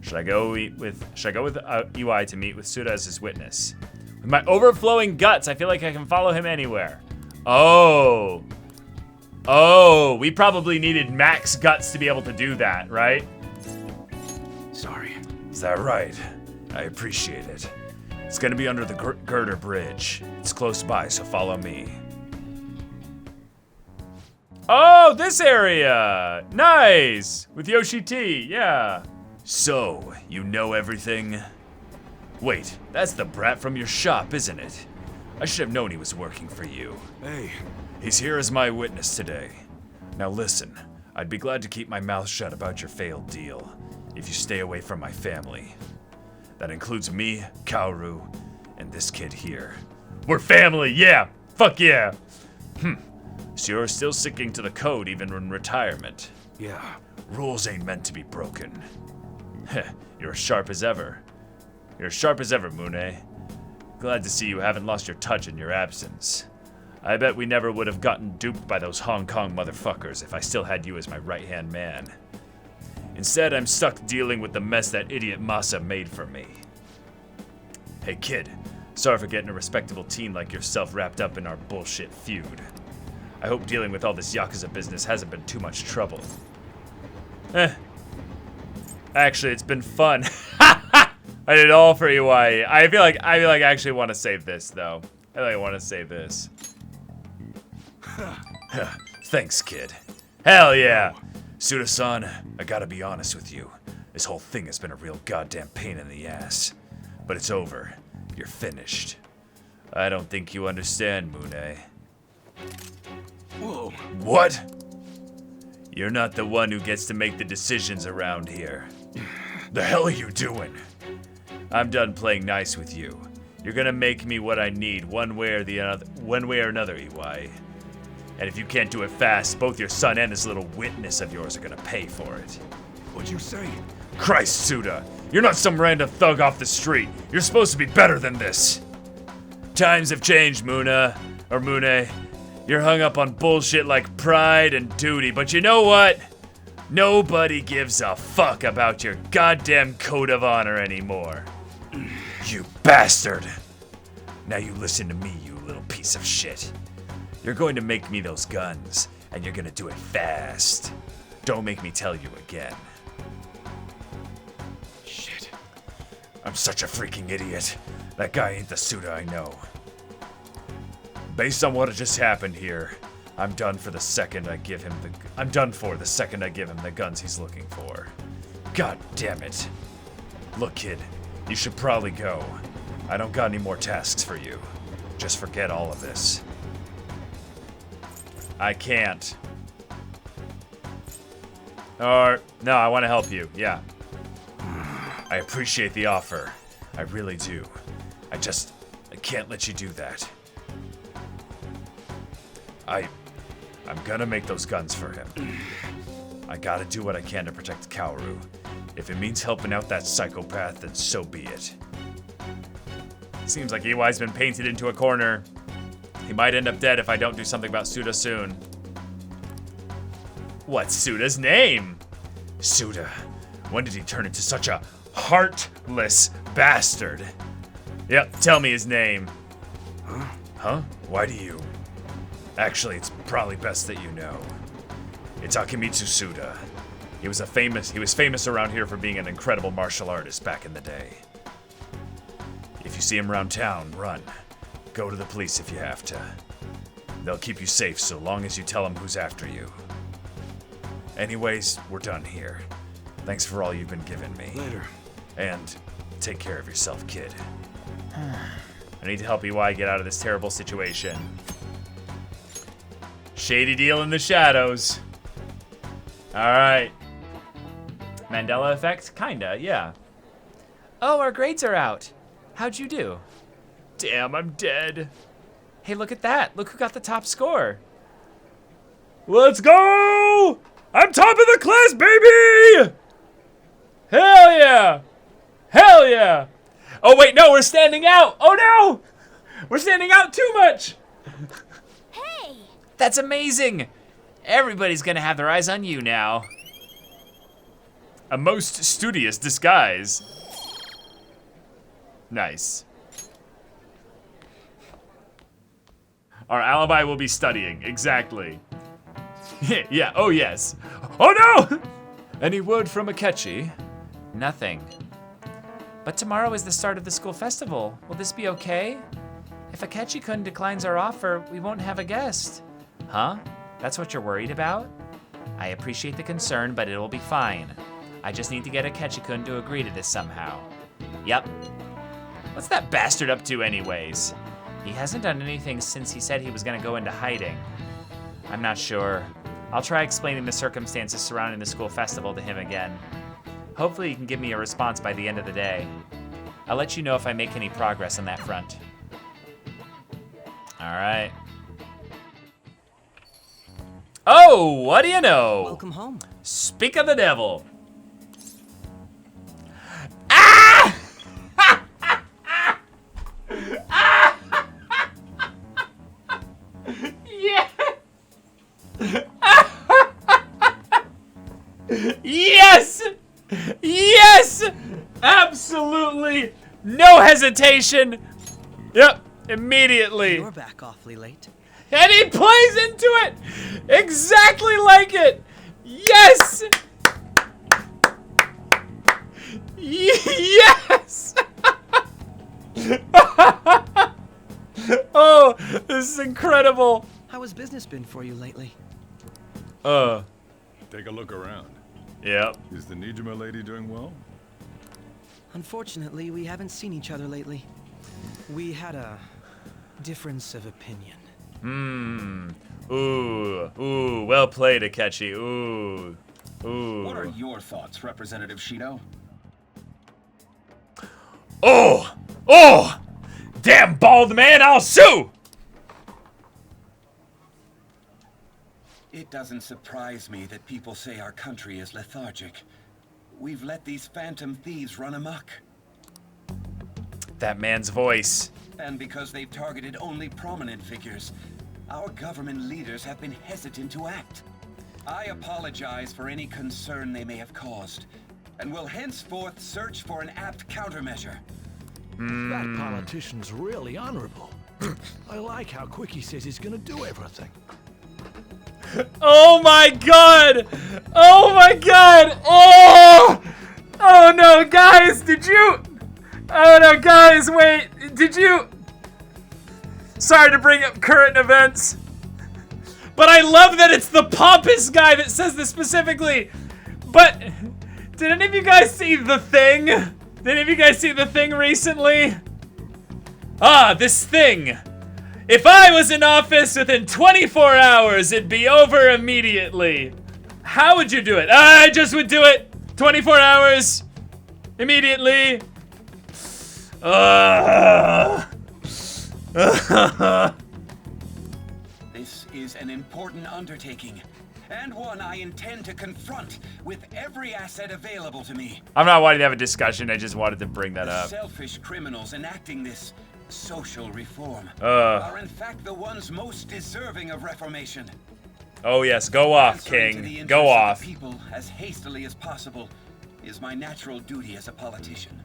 Speaker 4: Should I go with UI to meet with Suda as his witness? With my overflowing guts, I feel like I can follow him anywhere. Oh, we probably needed max guts to be able to do that, right?
Speaker 3: Sorry.
Speaker 4: Is that right? I appreciate it. It's gonna be under the Girder Bridge. It's close by, so follow me.
Speaker 1: Oh, this area! Nice! With Yoshi T, yeah.
Speaker 4: So, you know everything? Wait, that's the brat from your shop, isn't it? I should have known he was working for you.
Speaker 15: Hey.
Speaker 4: He's here as my witness today. Now listen, I'd be glad to keep my mouth shut about your failed deal, if you stay away from my family. That includes me, Kaoru, and this kid here.
Speaker 1: We're family, yeah! Fuck yeah!
Speaker 4: So you're still sticking to the code even in retirement?
Speaker 15: Yeah.
Speaker 4: Rules ain't meant to be broken. You're as sharp as ever. You're as sharp as ever, Mune. Glad to see you haven't lost your touch in your absence. I bet we never would have gotten duped by those Hong Kong motherfuckers if I still had you as my right-hand man. Instead, I'm stuck dealing with the mess that idiot Masa made for me. Hey kid, sorry for getting a respectable teen like yourself wrapped up in our bullshit feud. I hope dealing with all this Yakuza business hasn't been too much trouble.
Speaker 1: Actually, it's been fun. I did it all for UI. I feel like I actually want to save this though. I really want to save this.
Speaker 4: Thanks, kid.
Speaker 1: Hell yeah.
Speaker 4: Suda-san, I gotta be honest with you. This whole thing has been a real goddamn pain in the ass. But it's over. You're finished. I don't think you understand, Mune.
Speaker 15: Whoa.
Speaker 4: What? You're not the one who gets to make the decisions around here. The hell are you doing? I'm done playing nice with you. You're gonna make me what I need one way or another, EY. And if you can't do it fast, both your son and this little witness of yours are gonna pay for it.
Speaker 15: What'd you say?
Speaker 4: Christ, Suda, you're not some random thug off the street. You're supposed to be better than this. Times have changed, Mune. You're hung up on bullshit like pride and duty, but you know what? Nobody gives a fuck about your goddamn code of honor anymore. You bastard! Now you listen to me, you little piece of shit. You're going to make me those guns, and you're gonna do it fast. Don't make me tell you again.
Speaker 15: Shit.
Speaker 4: I'm such a freaking idiot. That guy ain't the Suda I know. Based on what just happened here, I'm done for the second I give him the guns he's looking for. God damn it. Look, kid, you should probably go. I don't got any more tasks for you. Just forget all of this.
Speaker 1: I can't. Or, no, I want to help you, yeah.
Speaker 4: I appreciate the offer. I really do. I can't let you do that. I'm gonna make those guns for him. I gotta do what I can to protect Kaoru. If it means helping out that psychopath, then so be it.
Speaker 1: Seems like EY's been painted into a corner. He might end up dead if I don't do something about Suda soon. What's Suda's name?
Speaker 4: Suda. When did he turn into such a heartless bastard?
Speaker 1: Yep, tell me his name.
Speaker 4: Huh? Why do you? Actually, it's probably best that you know. It's Akimitsu Suda.
Speaker 1: He was famous around here for being an incredible martial artist back in the day.
Speaker 4: If you see him around town, run. Go to the police if you have to. They'll keep you safe so long as you tell them who's after you. Anyways, we're done here. Thanks for all you've been giving me.
Speaker 11: Later.
Speaker 4: And take care of yourself, kid.
Speaker 5: I need to help EY get out of this terrible situation. Shady deal in the shadows. Alright. Mandela effect? Kinda, yeah. Oh, our grades are out. How'd you do? Damn, I'm dead. Hey, look at that. Look who got the top score. Let's go! I'm top of the class, baby! Hell yeah! Hell yeah! Oh, wait, no, we're standing out. Oh, no! We're standing out too much.
Speaker 8: Hey!
Speaker 5: That's amazing. Everybody's gonna have their eyes on you now. A most studious disguise. Nice. Our alibi will be studying, exactly. Yeah, oh yes. Oh no! Any word from Akechi? Nothing. But tomorrow is the start of the school festival. Will this be okay? If Akechi-kun declines our offer, we won't have a guest. Huh? That's what you're worried about? I appreciate the concern, but it'll be fine. I just need to get Akechi-kun to agree to this somehow. Yep. What's that bastard up to anyways? He hasn't done anything since he said he was gonna go into hiding. I'm not sure. I'll try explaining the circumstances surrounding the school festival to him again. Hopefully he can give me a response by the end of the day. I'll let you know if I make any progress on that front. All right. Oh, what do you know?
Speaker 11: Welcome home.
Speaker 5: Speak of the devil. Ah! Yeah. Yes! Yes! Absolutely no hesitation. Yep, immediately.
Speaker 11: You're back awfully late.
Speaker 5: And he plays into it exactly like it. Yes! Yes! Oh, this is incredible.
Speaker 11: How has business been for you lately?
Speaker 20: Take a look around.
Speaker 5: Yep.
Speaker 20: Is the Nijima lady doing well?
Speaker 11: Unfortunately, we haven't seen each other lately. We had a difference of opinion.
Speaker 5: Ooh, well played, Akechi. Ooh.
Speaker 18: What are your thoughts, Representative Shido?
Speaker 5: Oh! Damn bald man, I'll sue!
Speaker 6: It doesn't surprise me that people say our country is lethargic. We've let these phantom thieves run amok.
Speaker 5: That man's voice.
Speaker 6: And because they've targeted only prominent figures, our government leaders have been hesitant to act. I apologize for any concern they may have caused, and will henceforth search for an apt countermeasure.
Speaker 21: That politician's really honorable. I like how quick he says he's gonna do everything.
Speaker 5: Oh my god! Oh my god! Oh! Oh no, guys, did you? Oh no, guys, wait, did you? Sorry to bring up current events, but I love that it's the pompous guy that says this specifically. But did any of you guys see The Thing? Did any of you guys see The Thing recently? Ah, this thing. If I was in office within 24 hours, it'd be over immediately. How would you do it? I just would do it. 24 hours. Immediately.
Speaker 6: This is an important undertaking, and one I intend to confront with every asset available to me.
Speaker 5: I'm not wanting to have a discussion, I just wanted to bring that up.
Speaker 6: Selfish criminals enacting this social reform
Speaker 5: are
Speaker 6: in fact the ones most deserving of reformation.
Speaker 5: Oh yes, go off, King. Go off.
Speaker 6: The people as hastily as possible is my natural duty as a politician.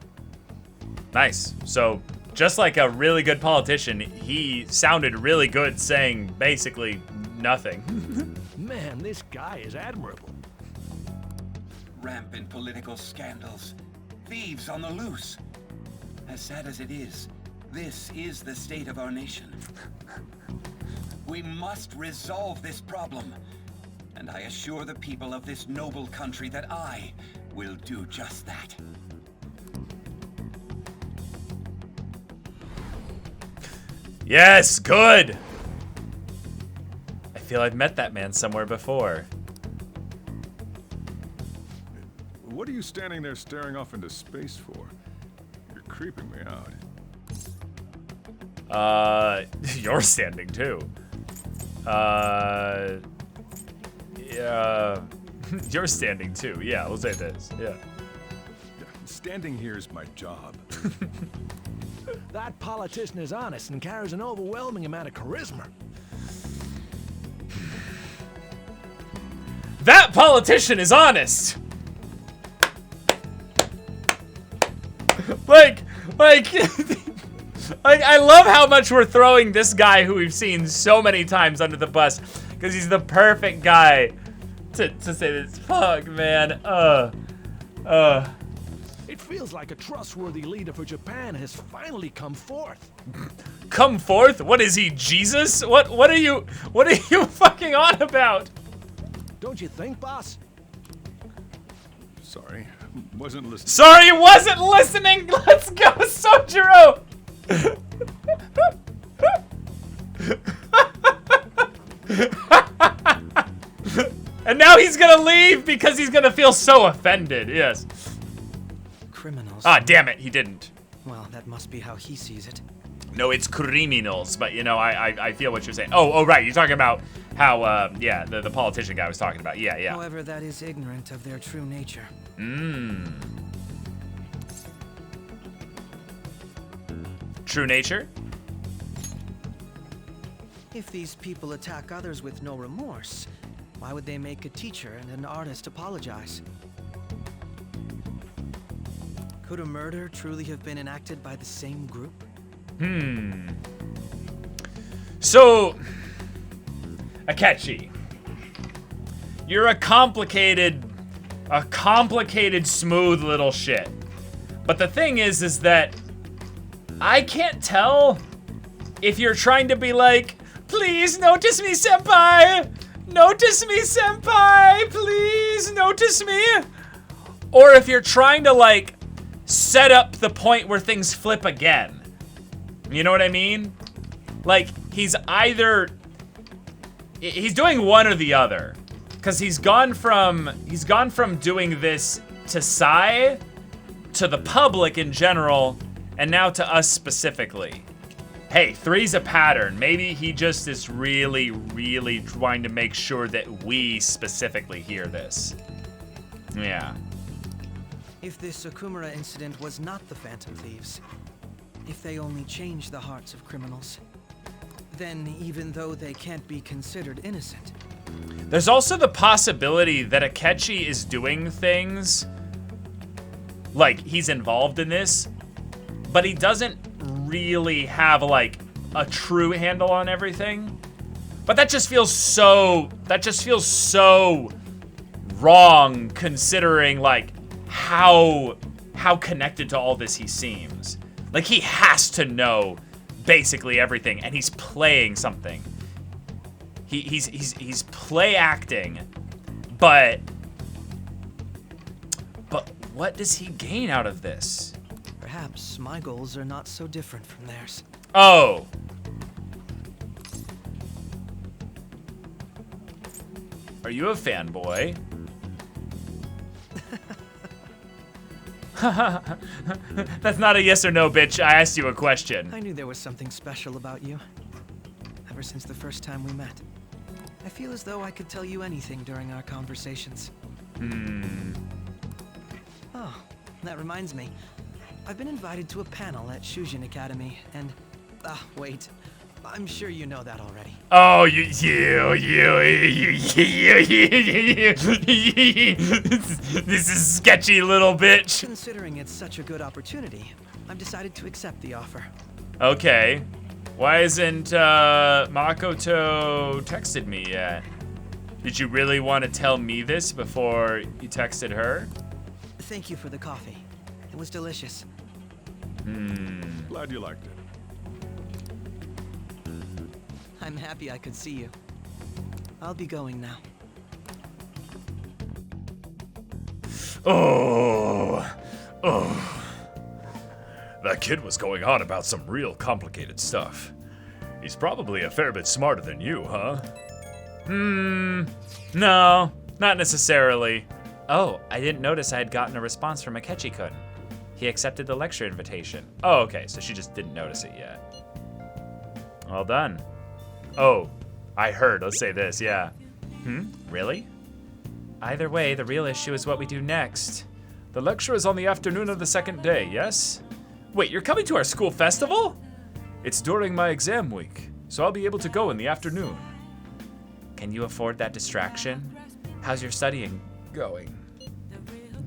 Speaker 5: Nice. So, just like a really good politician, he sounded really good saying basically nothing.
Speaker 21: Man, this guy is admirable.
Speaker 6: Rampant political scandals, thieves on the loose. As sad as it is, this is the state of our nation. We must resolve this problem. And I assure the people of this noble country that I will do just that.
Speaker 1: Yes, good. I feel I've met that man somewhere before.
Speaker 20: What are you standing there staring off into space for? You're creeping me out.
Speaker 1: You're standing too. Yeah. You're standing too. Yeah, we'll say this. Yeah.
Speaker 20: Standing here is my job.
Speaker 21: That politician is honest and carries an overwhelming amount of charisma.
Speaker 1: That politician is honest. like, I love how much we're throwing this guy who we've seen so many times under the bus, because he's the perfect guy to say this. Fuck, man.
Speaker 21: It feels like a trustworthy leader for Japan has finally come forth.
Speaker 1: Come forth? What is he, Jesus? What are you fucking on about?
Speaker 21: Don't you think, boss?
Speaker 20: Sorry, wasn't listening.
Speaker 1: Sorry, wasn't listening. Let's go, Sojiro. And now he's gonna leave because he's gonna feel so offended. Yes.
Speaker 7: Criminals.
Speaker 1: Ah, damn it, he didn't.
Speaker 7: Well, that must be how he sees it.
Speaker 1: No, it's criminals, but you know, I feel what you're saying. Oh, right, you're talking about how, yeah, the politician guy was talking about. Yeah.
Speaker 7: However, that is ignorant of their true nature.
Speaker 1: True nature?
Speaker 7: If these people attack others with no remorse, why would they make a teacher and an artist apologize? Could a murder truly have been enacted by the same group?
Speaker 1: So, Akechi, you're a complicated, smooth little shit. But the thing is that I can't tell if you're trying to be like, please notice me, senpai! Notice me, senpai! Please notice me! Or if you're trying to, like, set up the point where things flip again. You know what I mean? Like, he's doing one or the other. Because he's gone from doing this to Sai, to the public in general, and now to us specifically. Hey, 3's a pattern. Maybe he just is really, really trying to make sure that we specifically hear this. Yeah.
Speaker 7: If this Okumura incident was not the Phantom Thieves, if they only change the hearts of criminals, then even though they can't be considered innocent.
Speaker 1: There's also the possibility that Akechi is doing things, like he's involved in this, but he doesn't really have like a true handle on everything. But that just feels so wrong, considering like how connected to all this he seems. Like he has to know basically everything, and he's playing something. He's play acting, but what does he gain out of this?
Speaker 7: Perhaps my goals are not so different from theirs.
Speaker 1: Oh. Are you a fanboy? That's not a yes or no, bitch. I asked you a question.
Speaker 7: I knew there was something special about you. Ever since the first time we met. I feel as though I could tell you anything during our conversations. Oh, that reminds me. I've been invited to a panel at Shujin Academy, and... wait. I'm sure you know that already.
Speaker 1: Oh, you. This is sketchy, little bitch.
Speaker 7: Considering it's such a good opportunity, I've decided to accept the offer.
Speaker 1: Okay. Why isn't Makoto texted me yet? Did you really want to tell me this before you texted her?
Speaker 7: Thank you for the coffee. It was delicious.
Speaker 20: Glad you liked it.
Speaker 7: I'm happy I could see you. I'll be going now.
Speaker 4: Oh. That kid was going on about some real complicated stuff. He's probably a fair bit smarter than you, huh?
Speaker 5: No, not necessarily. Oh, I didn't notice I had gotten a response from Akechi-kun. He accepted the lecture invitation. Oh, okay, so she just didn't notice it yet. Well done. Oh, I heard, let's say this, yeah. Really? Either way, the real issue is what we do next.
Speaker 1: The lecture is on the afternoon of the second day, yes? Wait, you're coming to our school festival? It's during my exam week, so I'll be able to go in the afternoon.
Speaker 5: Can you afford that distraction? How's your studying going?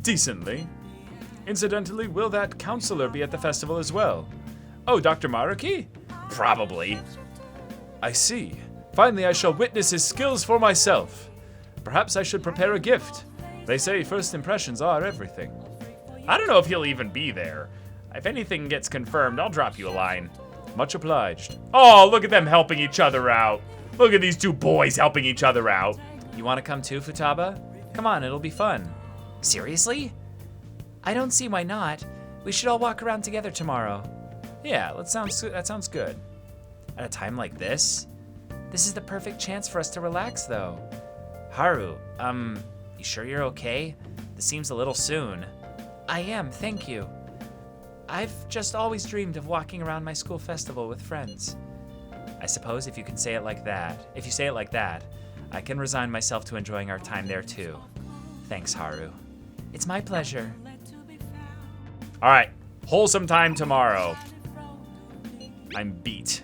Speaker 1: Decently. Incidentally, will that counselor be at the festival as well? Oh, Dr. Maruki?
Speaker 5: Probably.
Speaker 1: I see. Finally, I shall witness his skills for myself. Perhaps I should prepare a gift. They say first impressions are everything.
Speaker 5: I don't know if he'll even be there. If anything gets confirmed, I'll drop you a line.
Speaker 1: Much obliged.
Speaker 5: Oh, look at them helping each other out. Look at these two boys helping each other out.
Speaker 1: You want to come too, Futaba? Come on, it'll be fun.
Speaker 5: Seriously?
Speaker 1: I don't see why not. We should all walk around together tomorrow. Yeah, that sounds good.
Speaker 5: At a time like this?
Speaker 1: This is the perfect chance for us to relax, though.
Speaker 5: Haru, you sure you're okay? This seems a little soon.
Speaker 1: I am, thank you. I've just always dreamed of walking around my school festival with friends.
Speaker 5: I suppose if you say it like that, I can resign myself to enjoying our time there too. Thanks, Haru.
Speaker 1: It's my pleasure.
Speaker 5: All right, wholesome time tomorrow. I'm beat.